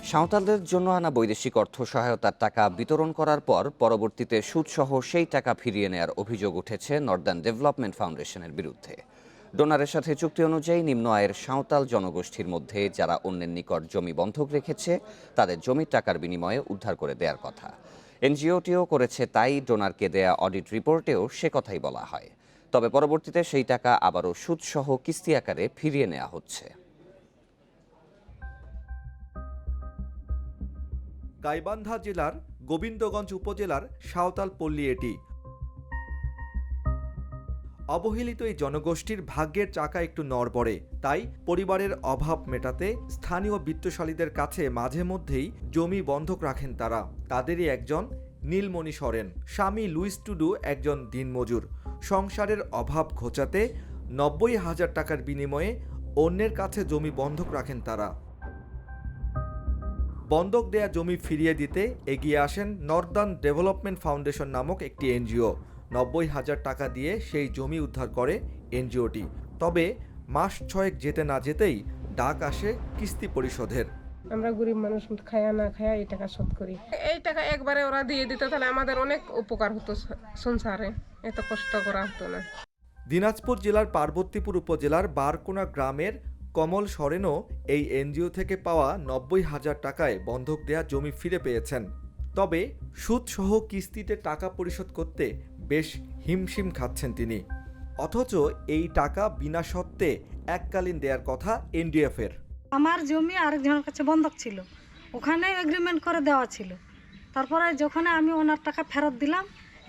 সাঁওতালদের জন্য আনা বৈদেশিক অর্থ সহায়তার টাকা বিতরণ করার পর পরবর্তীতে সুদসহ সেই টাকা ফিরিয়ে নেয়ার অভিযোগ উঠেছে নর্দার্ন ডেভেলপমেন্ট ফাউন্ডেশনের বিরুদ্ধে। ডোনারের সাথে চুক্তি অনুযায়ী নিম্ন আয়ের সাঁওতাল জনগোষ্ঠীর মধ্যে যারা অন্যের নিকট জমি বন্ধক রেখেছে তাদের জমির টাকার বিনিময়ে উদ্ধার করে দেওয়ার কথা। এনজিওটিও করেছে তাই। ডোনারকে দেয়া অডিট রিপোর্টেও সে কথাই বলা হয়। তবে পরবর্তীতে সেই টাকা আবারও সুদসহ কিস্তি আকারে ফিরিয়ে নেওয়া হচ্ছে। গাইবান্ধা জেলার গোবিন্দগঞ্জ উপজেলার সাঁওতাল পল্লী এটি। অবহেলিত এই জনগোষ্ঠীর ভাগ্যের চাকা একটু নড়বড়ে, তাই পরিবারের অভাব মেটাতে স্থানীয় বিত্তশালীদের কাছে মাঝে মধ্যেই জমি বন্ধক রাখেন তারা। তাদেরই একজন নীলমণি সরেন। স্বামী লুইস টুডু একজন দিনমজুর। সংসারের অভাব ঘোচাতে 90,000 টাকার বিনিময়ে অন্যের কাছে জমি বন্ধক রাখেন তারা। বন্ধক দেয়া জমি ফিরিয়ে দিতে এগিয়ে আসেন নর্দার্ন ডেভেলপমেন্ট ফাউন্ডেশন নামক একটি এনজিও। 90,000 টাকা দিয়ে সেই জমি উদ্ধার করে এনজিওটি। তবে মাস 6 যেতে না যেতেই ডাক আসে কিস্তি পরিশোধের। আমরা গরিব মানুষ, খায়া না খায়া এই টাকা শোধ করি। এই টাকা একবারে ওরা দিয়ে দিত তাহলে আমাদের অনেক উপকার হতো সংসারে, এত কষ্ট করা হতো না। দিনাজপুর জেলার পার্বতীপুর উপজেলার বারকোনা গ্রামের কমল সরেনও এই এনজিও থেকে পাওয়া 90,000 টাকায় বন্ধক দেয়া জমি ফিরে পেয়েছেন। তবে সুদসহ কিস্তিতে টাকা পরিশোধ করতে বেশ হিমশিম খাচ্ছেন তিনি। অথচ এই টাকা বিনা শর্তে এককালীন দেওয়ার কথা এনডিএফের। আমার জমি আরেকজনের কাছে বন্ধক ছিল, ওখানে এগ্রিমেন্ট করে দেওয়া ছিল। তারপরে যখন আমি ওনার টাকা ফেরত দিলাম,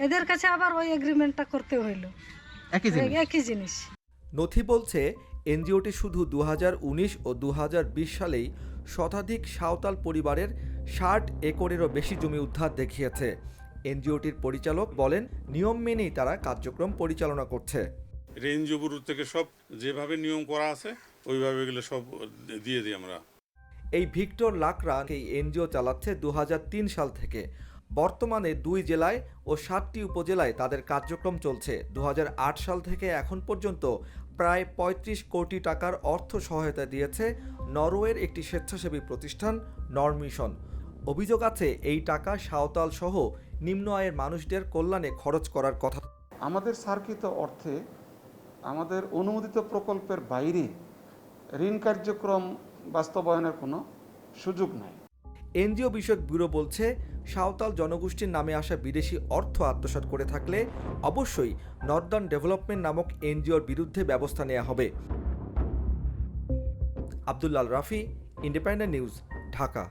এদের কাছে আবার ওই এগ্রিমেন্টটা করতে হইল। একই জিনিস। নথি বলছে এনজিওটি শুধু 2019 ও 2020 সালেই শতাধিক সাঁওতাল পরিবারের 60 একরেরও বেশি জমি উদ্ধার দেখিয়েছে। এনজিওটির পরিচালক বলেন, নিয়ম মেনেই তারা কার্যক্রম পরিচালনা করছে। এনজিও থেকে সব যেভাবে নিয়ম করা আছে ওইভাবে এগুলো সব দিয়ে দিই আমরা। এই ভিক্টর লাকরা এই এনজিও চালাচ্ছে 2003 সাল থেকে। বর্তমানে 2 জেলায় ও 7টি উপজেলায় তাদের কার্যক্রম চলছে। 2008 সাল থেকে এখন পর্যন্ত প্রায় ৩৫ কোটি টাকার অর্থ সহায়তা দিয়েছে নরওয়ের একটি স্বেচ্ছাসেবী প্রতিষ্ঠান নরমিশন। অভিযোগ আছে এই টাকা সাঁওতাল সহ নিম্ন আয়ের মানুষদের কল্যাণে খরচ করার কথা। আমাদের স্বীকৃত অর্থে আমাদের অনুমোদিত প্রকল্পের বাইরে ঋণ কার্যক্রম বাস্তবায়নের কোনো সুযোগ নাই। এনজিও বিষয়ক ব্যুরো বলছে, সাঁওতাল জনগোষ্ঠীর নামে আসা বিদেশি অর্থ আত্মসাৎ করে থাকলে অবশ্যই নর্দার্ন ডেভেলপমেন্ট নামক এনজিওর বিরুদ্ধে ব্যবস্থা নেওয়া হবে। আব্দুল্লাল রাফি, ইন্ডিপেন্ডেন্ট নিউজ, ঢাকা।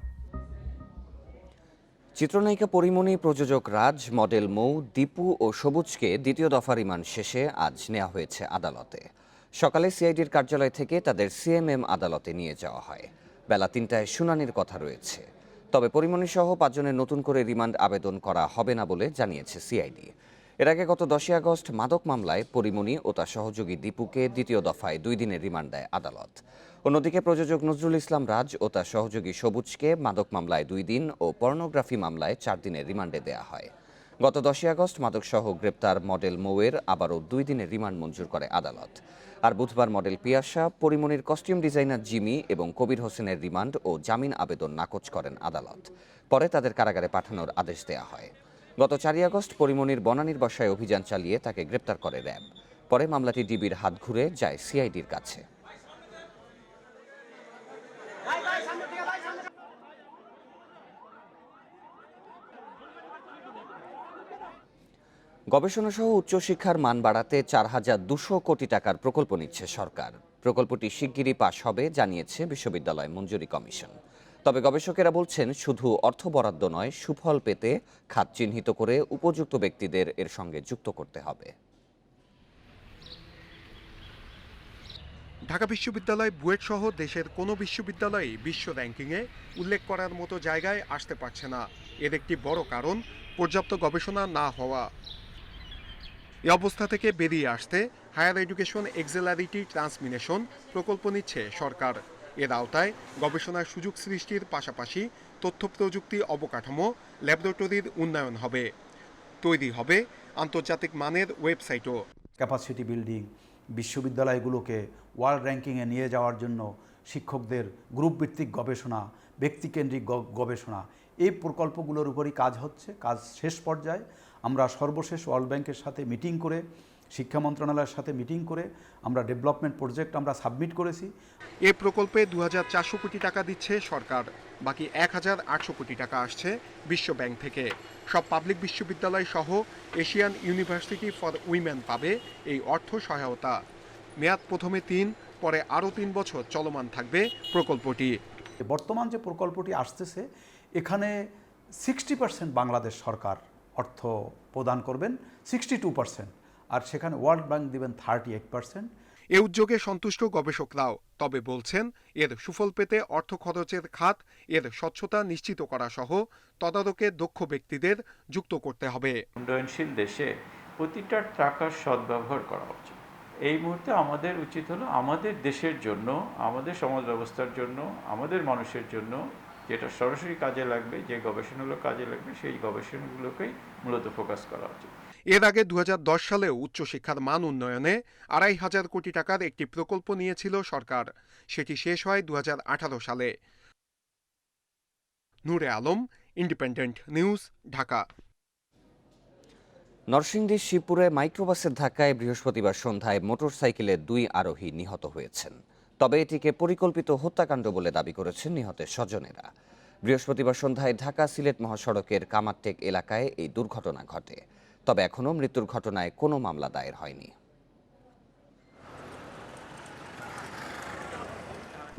চিত্রনায়িকা পরিমণি, প্রযোজক রাজ, মডেল মৌ, দীপু ও সবুজকে দ্বিতীয় দফা রিমান্ড শেষে আজ নেওয়া হয়েছে আদালতে। সকালে সিআইডির কার্যালয় থেকে তাদের সিএমএম আদালতে নিয়ে যাওয়া হয়। বেলা ৩টায় শুনানির কথা রয়েছে। তবে পরিমণি সহ ৫ জনের নতুন করে রিমান্ড আবেদন করা হবে না বলে জানিয়েছে সিআইডি। এর আগে গত 10 আগস্ট মাদক মামলায় পরিমণি ও তার সহযোগী দীপুকে দ্বিতীয় দফায় 2 দিনের রিমান্ড দেয় আদালত। অন্যদিকে প্রযোজক নজরুল ইসলাম রাজ ও তার সহযোগী সবুজকে মাদক মামলায় 2 দিন ও পর্নোগ্রাফি মামলায় 4 দিনের রিমান্ডে দেওয়া হয়। গত 10 আগস্ট মাদকসহ গ্রেপ্তার মডেল মৌয়ের আবারও 2 দিনের রিমান্ড মঞ্জুর করে আদালত। আর বুধবার মডেল পিয়াসা, পরিমণির কস্টিউম ডিজাইনার জিমি এবং কবির হোসেনের রিমান্ড ও জামিন আবেদন নাকচ করেন আদালত। পরে তাদের কারাগারে পাঠানোর আদেশ দেওয়া হয়। গত 4 আগস্ট পরিমণির বনানীর বাসায় অভিযান চালিয়ে তাকে গ্রেপ্তার করে র্যাব। পরে মামলাটি ডিবির হাত ঘুরে যায় সিআইডির কাছে। গবেষণাসহ উচ্চশিক্ষার মান বাড়াতে ৪,২০০ কোটি টাকার প্রকল্প নিচ্ছে সরকার। প্রকল্পটি শিগগিরই পাশ হবে জানিয়েছে বিশ্ববিদ্যালয় মঞ্জুরি কমিশন। তবে গবেষকেরা বলছেন, শুধু অর্থ বরাদ্দ নয়, সুফল পেতে খাত চিহ্নিত করে উপযুক্ত ব্যক্তিদের এর সঙ্গে যুক্ত করতে হবে। ঢাকা বিশ্ববিদ্যালয় বুয়েট সহ দেশের কোনো বিশ্ববিদ্যালয়ই বিশ্ব র্যাঙ্কিংয়ে উল্লেখ করার মতো জায়গায় আসতে পারছে না। এর একটি বড় কারণ পর্যাপ্ত গবেষণা না হওয়া। এই অবস্থা থেকে বেরিয়ে আসতে হায়ার এডুকেশন এক্সেলারিটি ট্রান্সমিনেশন প্রকল্প নিচ্ছে সরকার। এর আওতায় গবেষণার সুযোগ সৃষ্টির পাশাপাশি তথ্য প্রযুক্তি অবকাঠামো, ল্যাবরেটরির উন্নয়ন হবে। তৈরি হবে আন্তর্জাতিক মানের ওয়েবসাইটও। ক্যাপাসিটি বিল্ডিং, বিশ্ববিদ্যালয়গুলোকে ওয়ার্ল্ড র্যাঙ্কিংয়ে নিয়ে যাওয়ার জন্য শিক্ষকদের গ্রুপভিত্তিক গবেষণা, ব্যক্তিকেন্দ্রিক গবেষণা, এই প্রকল্পগুলোর উপরই কাজ হচ্ছে। কাজ শেষ পর্যায়ে। আমরা সর্বশেষ ওয়ার্ল্ড ব্যাংকের সাথে মিটিং করে, শিক্ষা মন্ত্রণালয়ের সাথে মিটিং করে আমরা ডেভেলপমেন্ট প্রজেক্ট আমরা সাবমিট করেছি। এ প্রকল্পে ২,৪০০ কোটি টাকা দিচ্ছে সরকার, বাকি ১,৮০০ কোটি টাকা আসছে বিশ্ব ব্যাংক থেকে। সব পাবলিক বিশ্ববিদ্যালয় সহ এশিয়ান ইউনিভার্সিটি ফর উইমেন পাবে এই অর্থ সহায়তা। মেয়াদ প্রথমে 3, পরে আরও 3 বছর চলমান থাকবে প্রকল্পটি। বর্তমান যে প্রকল্পটি আসতেছে, এখানে 60% বাংলাদেশ সরকার অর্থ প্রদান করবেন, 62%, আর সেখানে ওয়ার্ল্ড ব্যাংক দিবেন 38%। এ উদ্যোগে সন্তুষ্ট গবেষকরাও, তবে বলছেন এর সুফল পেতে অর্থ খরচের খাত, এর স্বচ্ছতা নিশ্চিত করা সহ তদারকে দক্ষ ব্যক্তিদের যুক্ত করতে হবে। উন্নয়নশীল দেশে প্রতিটা টাকার সদ্ব্যবহার করা উচিত। এই মুহূর্তে আমাদের উচিত হলো আমাদের দেশের জন্য, আমাদের সমাজ ব্যবস্থার জন্য, আমাদের মানুষের জন্য যেটা সরাসরি কাজে লাগবে, যে গবেষণাগুলো কাজে লাগবে, সেই গবেষণাগুলোকেই মূলত ফোকাস করা উচিত। এর আগে 2010 সালেও উচ্চশিক্ষার মান উন্নয়নে ২৫০০ কোটি টাকার একটি প্রকল্প নিয়েছিল সরকার। সেটি শেষ হয় 2018 সালে। নূরে আলম, ইন্ডিপেন্ডেন্ট নিউজ, ঢাকা। নরসিংদীর শিবপুরে মাইক্রোবাসের ধাক্কায় বৃহস্পতিবার সন্ধ্যায় মোটরসাইকেলের 2 আরোহী নিহত হয়েছেন। তবে এটিকে পরিকল্পিত হত্যাকাণ্ড বলে দাবি করেছেন নিহতের স্বজনেরা। বৃহস্পতিবার সন্ধ্যায় ঢাকা সিলেট মহাসড়কের কামারটেক এলাকায় এই দুর্ঘটনা ঘটে। তবে এখনও মৃত্যুর ঘটনায় কোনো মামলা দায়ের হয়নি।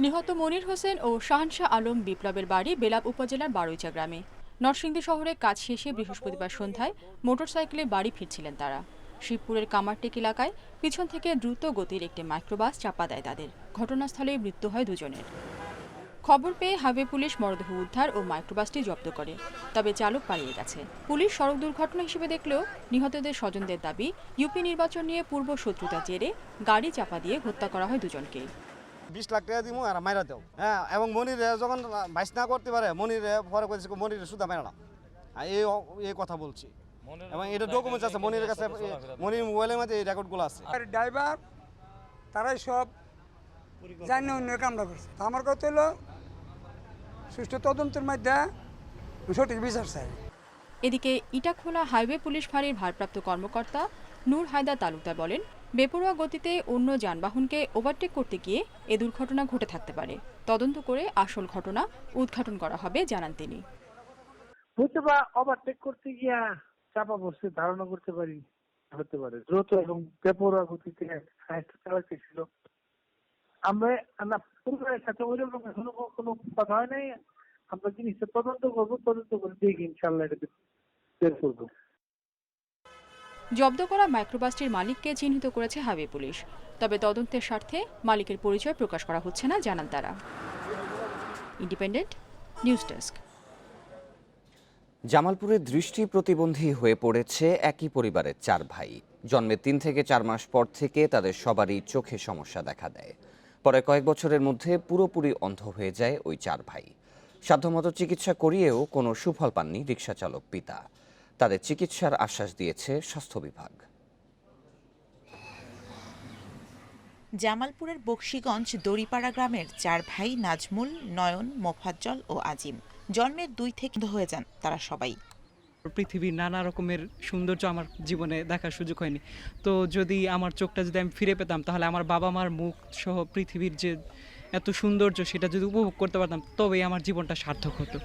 নিহত মনির হোসেন ও শাহনশাহ আলম বিপ্লবের বাড়ি বেলাব উপজেলার বারুইচা গ্রামে। নরসিংদী শহরে কাজ শেষে বৃহস্পতিবার সন্ধ্যায় মোটরসাইকেলে বাড়ি ফিরছিলেন তারা। শিবপুরের কামারটেক এলাকায় পিছন থেকে দ্রুত গতির একটি মাইক্রোবাস চাপা দেয় তাদের। ঘটনাস্থলে মৃত্যু হয় দুজনের। খবর পেয়ে হাইওয়ে পুলিশ মরদেহ উদ্ধার ও মাইক্রোবাসটি জব্দ করে, তবে চালক পালিয়ে গেছে। পুলিশ সড়ক দুর্ঘটনা হিসেবে দেখলেও নিহতদের স্বজনদের দাবি, ইউপি নির্বাচন নিয়ে পূর্ব শত্রুতার জেরে গাড়ি চাপা দিয়ে হত্যা করা হয় দুজনকে। 20 লাখ টাকা দিব আর মাইরা দেও। হ্যাঁ, এবং মনির যখন বাইস না করতে পারে, মনির পরে কইছে মনির সুদা মাইরা না, এই কথা বলছি। এবং এটা ডকুমেন্টস আছে মনিরের কাছে, মনির মোবাইলের মধ্যে এই রেকর্ডগুলো আছে। ড্রাইভার তারাই সব জানিয়ে অন্য কামটা করছে। আমার কথা হলো সুষ্ঠু তদন্তের মধ্যে সঠিক বিচার চাই। এদিকে ইটাখোলা হাইওয়ে পুলিশ ফাঁড়ির ভারপ্রাপ্ত কর্মকর্তা নূর হায়দার তালুকদার বলেন, বেপরোয়া গতিতে অন্য যানবাহনকে ওভারটেক করতে গিয়ে এ দুর্ঘটনা ঘটে থাকতে পারে। তদন্ত করে আসল ঘটনা উদ্ঘাটন করা হবে জানান তিনি। হয়তো বা ওভারটেক করতে গিয়া চাপা পড়ছে, ধারণা করতে পারি, হতে পারে দ্রুত এবং বেপরোয়া গতিতে চালাতেছিল। আমরা পরিবারের সাথে ওইরকম এখনো কোনো কথা হয় নাই। আমরা জিনিসটা তদন্ত করবো, তদন্ত করে দেখি ইনশাল্লাহ এটা বের করবো। জব্দ করা মাইক্রোবাসটির মালিককে চিহ্নিত করেছে হাইওয়ে পুলিশ, তবে তদন্তের স্বার্থে মালিকের পরিচয় প্রকাশ করা হচ্ছে না জানান তারা। Independent News desk. জামালপুরে দৃষ্টি প্রতিবন্ধী হয়ে পড়েছে একই পরিবারের 4 ভাই। জন্মের 3 থেকে 4 মাস পর থেকে তাদের সবারই চোখে সমস্যা দেখা দেয়। পরে কয়েক বছরের মধ্যে পুরোপুরি অন্ধ হয়ে যায় ওই 4 ভাই। সাধ্যমতো চিকিৎসা করিয়েও কোনো সুফল পাননি রিকশা চালক পিতা। তাদের চিকিৎসার আশ্বাস দিয়েছে স্বাস্থ্য বিভাগ। জামালপুরের বকশীগঞ্জ দড়িপাড়া গ্রামের 4 ভাই নাজমুল, নয়ন, মোফাজ্জল ও আজিম জন্মের 2 থেকে অন্ধ হয়ে যান তারা সবাই। পৃথিবীর নানা রকমের সৌন্দর্য আমার জীবনে দেখার সুযোগ হয়নি। তো যদি আমার চোখটা যদি আমি ফিরে পেতাম, তাহলে আমার বাবা মার মুখ সহ পৃথিবীর যে এত সৌন্দর্য সেটা যদি উপভোগ করতে পারতাম, তবেই আমার জীবনটা সার্থক হতো।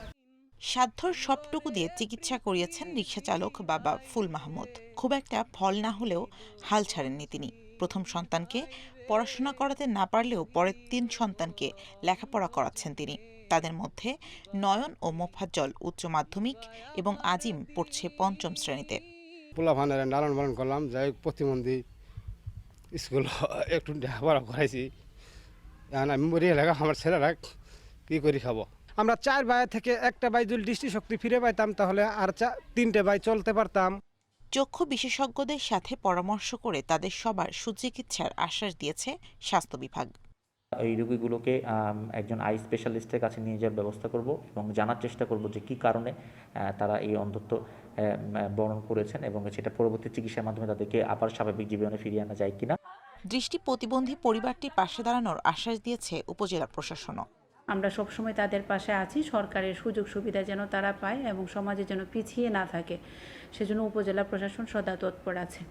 সাধ্যর সবটুকু দিয়ে চিকিৎসা করিয়েছেন রিকশা চালক বাবা ফুল মাহমুদ। খুব একটা ফল না হলেও হাল ছাড়েননি তিনি। প্রথম সন্তানকে পড়াশোনা করাতে না পারলেও পরের 3 সন্তানকে লেখাপড়া করাচ্ছেন তিনি। তাদের মধ্যে নয়ন ও মোফাজ্জল উচ্চ মাধ্যমিক এবং আজিম পড়ছে 5ম শ্রেণীতে। পোলাপানের লালন পালন করলাম, যাই প্রতিবন্ধী স্কুল একটু লেখাপড়া করাইছি। আমি মরি এলাকা আমার ছেলেরা কি করি খাবো। আমরা 4 ভাই থেকে একটা ভাই যদি দৃষ্টিশক্তি ফিরে পাইতাম, তাহলে আর 3টে ভাই চলতে পারতাম। চক্ষু বিশেষজ্ঞদের সাথে পরামর্শ করে তাদের সবার সুচিকিৎসার আশ্বাস দিয়েছে স্বাস্থ্য বিভাগ। এই রোগীগুলোকে একজন আই স্পেশালিস্টের কাছে নিয়ে যাওয়ার ব্যবস্থা করব এবং জানার চেষ্টা করব যে কী কারণে তারা এই অন্ধত্ব বরণ করেছেন এবং সেটা পরবর্তী চিকিৎসার মাধ্যমে তাদেরকে আবার স্বাভাবিক জীবনে ফিরিয়ে আনা যায় কিনা। দৃষ্টি প্রতিবন্ধী পরিবারটির পাশে দাঁড়ানোর আশ্বাস দিয়েছে উপজেলা প্রশাসনও। আমরা সবসময় তাদের পাশে আছি। সরকারের সুযোগ সুবিধা যেন তারা পায় এবং সমাজে যেন পিছিয়ে না থাকে, সেজন্য উপজেলা প্রশাসন সদা তৎপর আছে।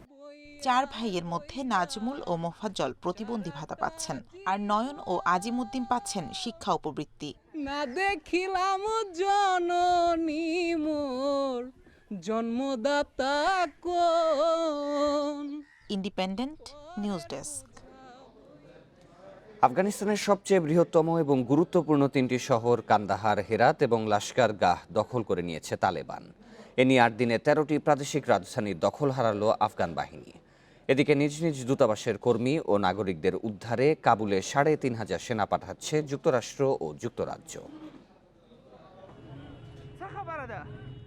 4 ভাইয়ের মধ্যে নাজমুল ও মোফাজ্জল প্রতিবন্ধী ভাতা পাচ্ছেন, আর নয়ন ও আজিমউদ্দিন পাচ্ছেন শিক্ষা উপবৃত্তি। না দেখিলাম জননী মোর জন্মদাতা কোন। Independent News desk. আফগানিস্তানের সবচেয়ে বৃহত্তম এবং গুরুত্বপূর্ণ 3টি শহর কান্দাহার, হেরাত এবং লাস্কারগাহ দখল করে নিয়েছে তালেবান। এ নিয়ে 8 দিনে 13টি প্রাদেশিক রাজধানীর দখল হারালো আফগান বাহিনী। এদিকে নিজ নিজ দূতাবাসের কর্মী ও নাগরিকদের উদ্ধারে কাবুলে 3500 সেনা পাঠাচ্ছে যুক্তরাষ্ট্র ও যুক্তরাজ্য।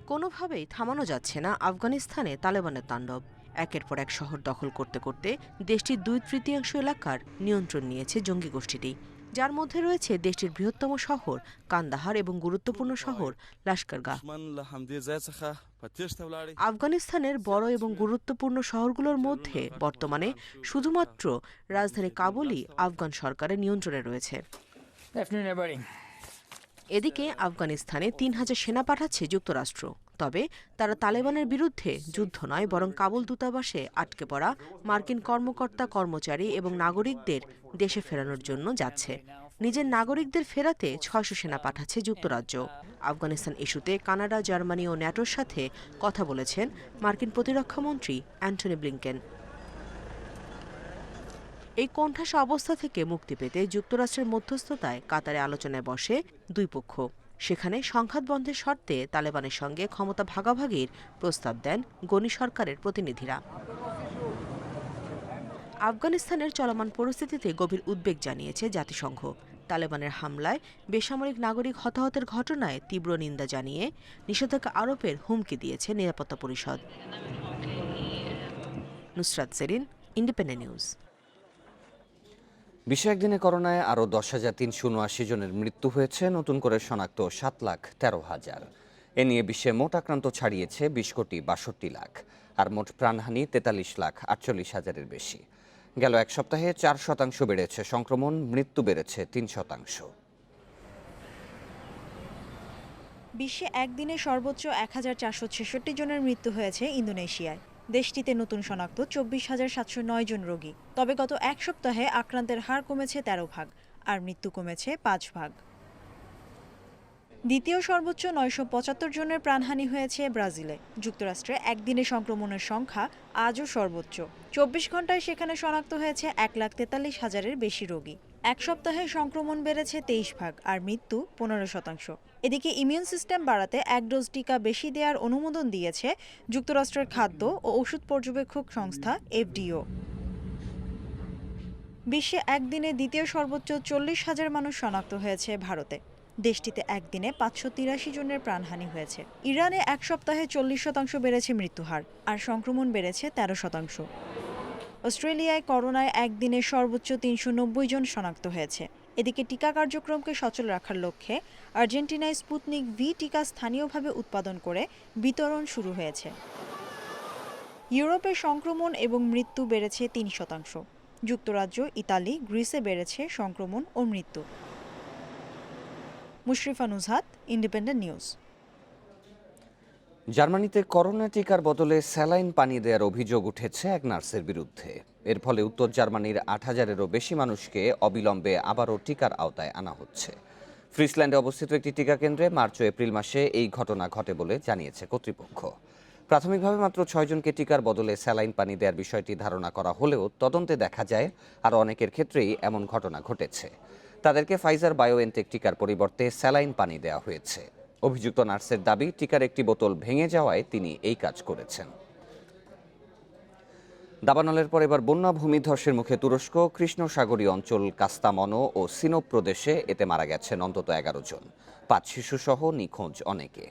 কোনোভাবেই থামানো যাচ্ছে না আফগানিস্তানে তালেবানের তাণ্ডব। একের পর এক শহর দখল করতে করতে দেশটির 2/3 এলাকার নিয়ন্ত্রণ নিয়েছে জঙ্গি গোষ্ঠীটি, যার মধ্যে রয়েছে দেশটির বৃহত্তম শহর কান্দাহার এবং গুরুত্বপূর্ণ শহর লাস্কারগাহ। আফগানিস্তানের বড় এবং গুরুত্বপূর্ণ শহরগুলোর মধ্যে বর্তমানে শুধুমাত্র রাজধানী কাবুলই আফগান সরকারের নিয়ন্ত্রণে রয়েছে। এদিকে আফগানিস্তানে 3000 সেনা পাঠাচ্ছে যুক্তরাষ্ট্র। তবে তারা তালেবানের বিরুদ্ধে যুদ্ধ নয়, বরং কাবুল দূতাবাসে আটকে পড়া মার্কিন কর্মকর্তা, কর্মচারী এবং নাগরিকদের দেশে ফেরানোর জন্য যাচ্ছে। নিজের নাগরিকদের ফেরাতে 600 সেনা পাঠাচ্ছে যুক্তরাজ্য। আফগানিস্তান ইস্যুতে কানাডা, জার্মানি ও ন্যাটোর সাথে কথা বলেছেন মার্কিন প্রতিরক্ষামন্ত্রী অ্যান্টনি ব্লিংকেন। এই কোণঠাসা অবস্থা থেকে মুক্তি পেতে যুক্তরাষ্ট্রের মধ্যস্থতায় কাতারে আলোচনায় বসে 2 পক্ষ। সেখানে সংঘাত বন্ধের শর্তে তালেবানের সঙ্গে ক্ষমতা ভাগাভাগির প্রস্তাব দেন গনি সরকারের প্রতিনিধিরা। আফগানিস্তানের চলমান পরিস্থিতিতে গভীর উদ্বেগ জানিয়েছে জাতিসংঘ। তালেবানের হামলায় বেসামরিক নাগরিক হতাহতের ঘটনায় তীব্র নিন্দা জানিয়ে নিষেধাজ্ঞা আরোপের হুমকি দিয়েছে নিরাপত্তা পরিষদ। Nusrat Serin, independent news. বিশ্বে একদিনে করোনায় আরও 10,379 জনের মৃত্যু হয়েছে, নতুন করে শনাক্ত 7,13,000। এ নিয়ে বিশ্বে মোট আক্রান্ত ছাড়িয়েছে 20,62,00,000 আর মোট প্রাণহানি 43,48,000-এর বেশি। গেল এক সপ্তাহে 4% বেড়েছে সংক্রমণ, মৃত্যু বেড়েছে 3%। বিশ্বে একদিনে সর্বোচ্চ 1466 জনের মৃত্যু হয়েছে ইন্দোনেশিয়ায়। দেশটিতে নতুন শনাক্ত 24,709 জন রোগী। তবে গত এক সপ্তাহে আক্রান্তের হার কমেছে 13 ভাগ, আর মৃত্যু কমেছে 5 ভাগ। দ্বিতীয় সর্বোচ্চ 975 জনের প্রাণহানি হয়েছে ব্রাজিলে। যুক্তরাষ্ট্রে একদিনে সংক্রমণের সংখ্যা আজও সর্বোচ্চ। 24 ঘন্টায় সেখানে শনাক্ত হয়েছে 1,43,000-এর বেশি রোগী। এক সপ্তাহে সংক্রমণ বেড়েছে 23 ভাগ, আর মৃত্যু 15%। এদিকে ইমিউন সিস্টেম বাড়াতে 1 ডোজ টিকা বেশি দেওয়ার অনুমোদন দিয়েছে যুক্তরাষ্ট্রের খাদ্য ও ওষুধ পর্যবেক্ষক সংস্থা FDA। বিশ্বে একদিনে দ্বিতীয় সর্বোচ্চ 40,000 মানুষ শনাক্ত হয়েছে ভারতে। দেশটিতে একদিনে 583 জনের প্রাণহানি হয়েছে। ইরানে এক সপ্তাহে 40% বেড়েছে মৃত্যুহার, আর সংক্রমণ বেড়েছে 13%। অস্ট্রেলিয়ায় করোনায় একদিনে সর্বোচ্চ 390 জন শনাক্ত হয়েছে। এদিকে টিকা কার্যক্রমকে সচল রাখার লক্ষ্যে আর্জেন্টিনায় স্পুতনিক ভি টিকা স্থানীয়ভাবে উৎপাদন করে বিতরণ শুরু হয়েছে। ইউরোপে সংক্রমণ এবং মৃত্যু বেড়েছে 3%। যুক্তরাজ্য, ইতালি, গ্রিসে বেড়েছে সংক্রমণ ও মৃত্যু। Mushrifa Nuzhat, independent news. জার্মানিতে করোনা টিকার বদলে স্যালাইন পানি দেওয়ার অভিযোগ উঠেছে এক নার্সের বিরুদ্ধে। এর ফলে উত্তর জার্মানির 8,000-এরও বেশি মানুষকে অবিলম্বে আবারও টিকার আওতায় আনা হচ্ছে। ফ্রিসল্যান্ডে অবস্থিত একটি টিকা কেন্দ্রে মার্চ ও এপ্রিল মাসে এই ঘটনা ঘটে বলে জানিয়েছে কর্তৃপক্ষ। প্রাথমিকভাবে মাত্র 6 জনকে টিকার বদলে স্যালাইন পানি দেওয়ার বিষয়টি ধারণা করা হলেও তদন্তে দেখা যায় আরও অনেকের ক্ষেত্রেই এমন ঘটনা ঘটেছে। তাদেরকে ফাইজার বায়োএনটেক টিকার পরিবর্তে স্যালাইন পানি দেওয়া হয়েছে। অভিযুক্ত নার্সের দাবি, টিকার একটি বোতল ভেঙে যাওয়ায় তিনি এই কাজ করেছেন। দাবানলের পর এবার বন্যা ভূমিধসের মুখে তুরস্ক। কৃষ্ণসাগরীয় অঞ্চল কাস্তামনো ও সিনোপ প্রদেশে এতে মারা গেছেন অন্তত 11 জন, 5 শিশুসহ নিখোঁজ অনেকে।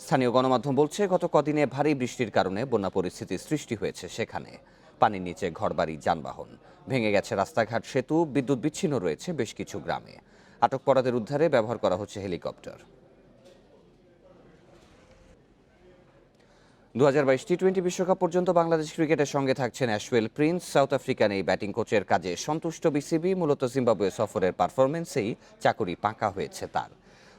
স্থানীয় গণমাধ্যম বলছে, গত কদিনে ভারী বৃষ্টির কারণে বন্যা পরিস্থিতির সৃষ্টি হয়েছে সেখানে। পানির নিচে ঘরবাড়ি, যানবাহন ভেঙে গেছে, রাস্তাঘাট, সেতু, বিদ্যুৎ বিচ্ছিন্ন রয়েছে বেশ কিছু গ্রামে। আটক পড়াদের উদ্ধারে ব্যবহার করা হচ্ছে হেলিকপ্টার। 2022 টি-20 বিশ্বকাপ পর্যন্ত বাংলাদেশ ক্রিকেটের সঙ্গে থাকছেন অ্যাশওয়েল প্রিন্স। সাউথ আফ্রিকান এই ব্যাটিং কোচের কাজে সন্তুষ্ট বিসিবি। মূলত জিম্বাবুয়ে সফরের পারফরমেন্সেই চাকুরি পাকা হয়েছে তার।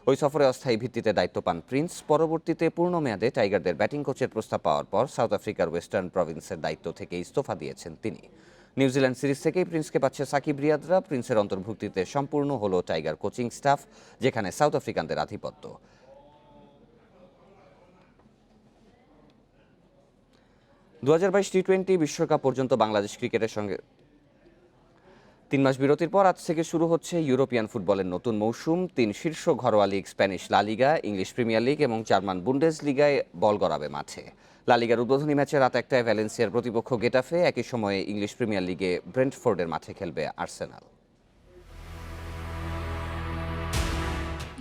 ওই সফরে অস্থায়ী ভিত্তিতে দায়িত্ব পান প্রিন্স। পরবর্তীতে পূর্ণ মেয়াদে টাইগারদের ব্যাটিং কোচের প্রস্তাব পাওয়ার পর সাউথ আফ্রিকার ওয়েস্টার্ন প্রভিন্সের দায়িত্ব থেকে ইস্তফা দিয়েছেন তিনি। নিউজিল্যান্ড সিরিজ থেকেই প্রিন্সকে পাচ্ছে সাকিব রিয়াদরা। প্রিন্সের অন্তর্ভুক্তিতে সম্পূর্ণ হলো টাইগার কোচিং স্টাফ, যেখানে সাউথ আফ্রিকানদের আধিপত্য। 2022 টি-20 বিশ্বকাপ পর্যন্ত বাংলাদেশ ক্রিকেটের সঙ্গে 3 মাস বিরতির পর আজ থেকে শুরু হচ্ছে ইউরোপিয়ান ফুটবলের নতুন মৌসুম। 3 শীর্ষ ঘরোয়া লিগ, স্প্যানিশ লা লিগা, ইংলিশ প্রিমিয়ার লিগ এবং জার্মান বুন্ডেস লিগায় বল গড়াবে মাঠে। লা লিগার উদ্বোধনী ম্যাচে রাত 1টায় ভ্যালেন্সিয়ার প্রতিপক্ষ গেটাফে, একই সময়ে ইংলিশ প্রিমিয়ার লিগে ব্রেন্টফোর্ডের মাঠে খেলবে আর্সেনাল।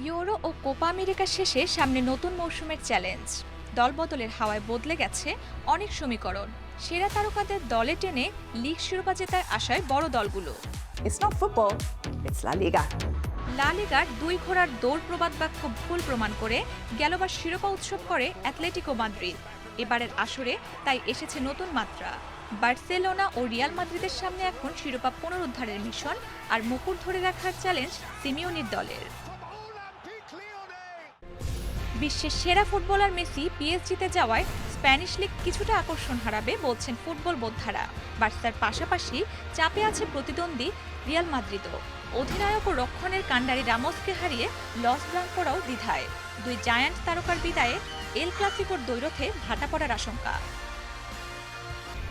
ইউরো ও কোপা আমেরিকা শেষে সামনে নতুন মৌসুমের চ্যালেঞ্জ। দলবদলের হাওয়ায় বদলে গেছে অনেক সমীকরণ। সেরা তারকাদের দলে টেনে লিগ শিরোপা জেতার আশায় বড় দলগুলো। It's not football, it's La Liga. লা লিগার 2 ঘোড়ার দৌড় প্রবাদ বাক্য ভুল প্রমাণ করে গেলবার শিরোপা উৎসব করে অ্যাটলেটিকো মাদ্রিদ। এবারের আসরে তাই এসেছে নতুন মাত্রা। বার্সেলোনা ও রিয়াল মাদ্রিদের সামনে এখন শিরোপা পুনরুদ্ধারের মিশন, আর মুকুট ধরে রাখার চ্যালেঞ্জ সিমিওনির দলের। বিশ্বের সেরা ফুটবলার মেসি পিএসজিতে যাওয়ায় স্প্যানিশ লিগ কিছুটা আকর্ষণ হারাবে বলছেন ফুটবল বোদ্ধারা। বার্সার পাশাপাশি চাপে আছে প্রতিদ্বন্দ্বী রিয়াল মাদ্রিদও। অধিনায়ক ও রক্ষণের কাণ্ডারি রামোসকে হারিয়ে লস ব্লাঙ্কোরাও দ্বিধায়। 2 জায়ান্ট তারকার বিদায়ে এল ক্লাসিকোর দ্বৈরথে ভাটা পড়ার আশঙ্কা।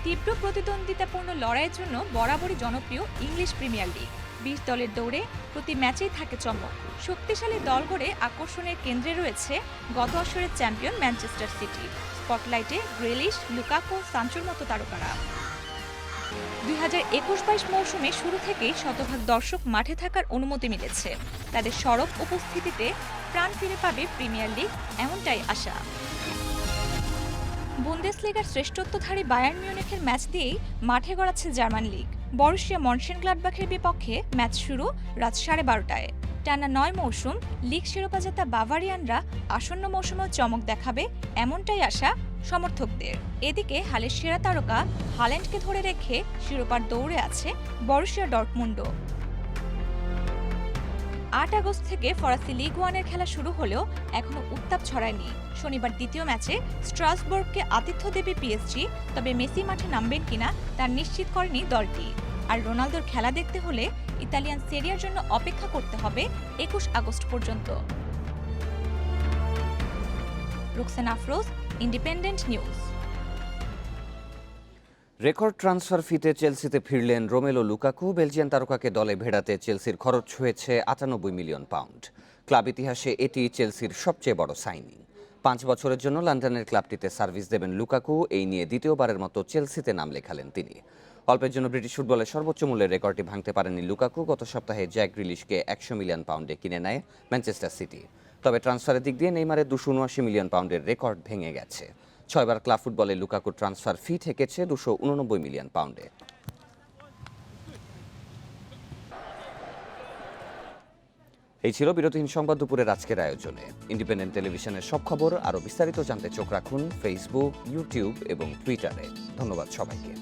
তীব্র প্রতিদ্বন্দ্বিতাপূর্ণ লড়াইয়ের জন্য বরাবরই জনপ্রিয় ইংলিশ প্রিমিয়ার লিগ। 20 দলের দৌড়ে প্রতি ম্যাচেই থাকে চমক। শক্তিশালী দল গড়ে আকর্ষণের কেন্দ্রে রয়েছে গত আসরের চ্যাম্পিয়ন ম্যানচেস্টার সিটি। স্পটলাইটে গ্রিলিশ, লুকাকো, সানচোর মতো তারকারা। 2021-22 মৌসুমে শুরু থেকেই শতভাগ দর্শক মাঠে থাকার অনুমতি মিলেছে। তাদের সরব উপস্থিতিতে প্রাণ ফিরে পাবে প্রিমিয়ার লিগ, এমনটাই আশা। বুন্দেসলিগার শ্রেষ্ঠত্বধারী বায়ার্ন মিউনিখের ম্যাচ দিয়েই মাঠে গড়াচ্ছে জার্মান লিগ। বরুসিয়া মনশেনগ্লাডবাখের বিপক্ষে ম্যাচ শুরু রাত 12:30টায়। টানা 9 মৌসুম লিগ শিরোপা জেতা বাভারিয়ানরা আসন্ন মৌসুমেও চমক দেখাবে, এমনটাই আশা সমর্থকদের। এদিকে হালের সেরা তারকা হাল্যান্ডকে ধরে রেখে শিরোপার দৌড়ে আছে বরুসিয়া ডর্টমুন্ডও। 8 আগস্ট থেকে ফরাসি লিগ 1-এর খেলা শুরু হলেও এখনো উত্তাপ ছড়ায়নি। শনিবার দ্বিতীয় ম্যাচে স্ট্রাসবার্গকে আতিথ্য দেবে পিএসজি, তবে মেসি মাঠে নামবেন কিনা তা নিশ্চিত করেনি দলটি। আর রোনালদোর খেলা দেখতে হলে ইতালিয়ান সেরিয়ার জন্য অপেক্ষা করতে হবে 21 আগস্ট পর্যন্ত। Rukhsana Afroz, independent news. Record transfer ফিতে চেলসিতে ফিরলেন রোমেলো লুকাকু। বেলজিয়ান তারকাকে দলে ভেড়াতে চেলসির খরচ হয়েছে 98 মিলিয়ন পাউন্ড। ক্লাব ইতিহাসে এটি চেলসির সবচেয়ে বড় সাইনিং। 5 বছরের জন্য লন্ডনের ক্লাবটিতে সার্ভিস দেবেন লুকাকু। এই নিয়ে দ্বিতীয়বারের মতো চেলসিতে নাম লেখালেন তিনি। অল্পের জন্য ব্রিটিশ ফুটবলের সর্বোচ্চ মূল্যের রেকর্ডটি ভাঙতে পারেননি লুকাকু। গত সপ্তাহে জ্যাক গ্রিলিশকে 100 মিলিয়ন পাউন্ডে কিনে নেয় ম্যানচেস্টার সিটি। তবে ট্রান্সফারের দিক দিয়ে নেইমারের 279 মিলিয়ন পাউন্ডের রেকর্ড ভেঙে গেছে। 6 বার ক্লাব ফুটবলে লুকাকুর ট্রান্সফার ফি ঠেকেছে 289 মিলিয়ন পাউন্ডে। এই ছিল বিরতিহীন সংবাদ দুপুরের আজকের আয়োজনে। ইন্ডিপেন্ডেন্ট টেলিভিশনের সব খবর আরও বিস্তারিত জানতে চোখ রাখুন ফেসবুক, ইউটিউব এবং টুইটারে। ধন্যবাদ সবাইকে।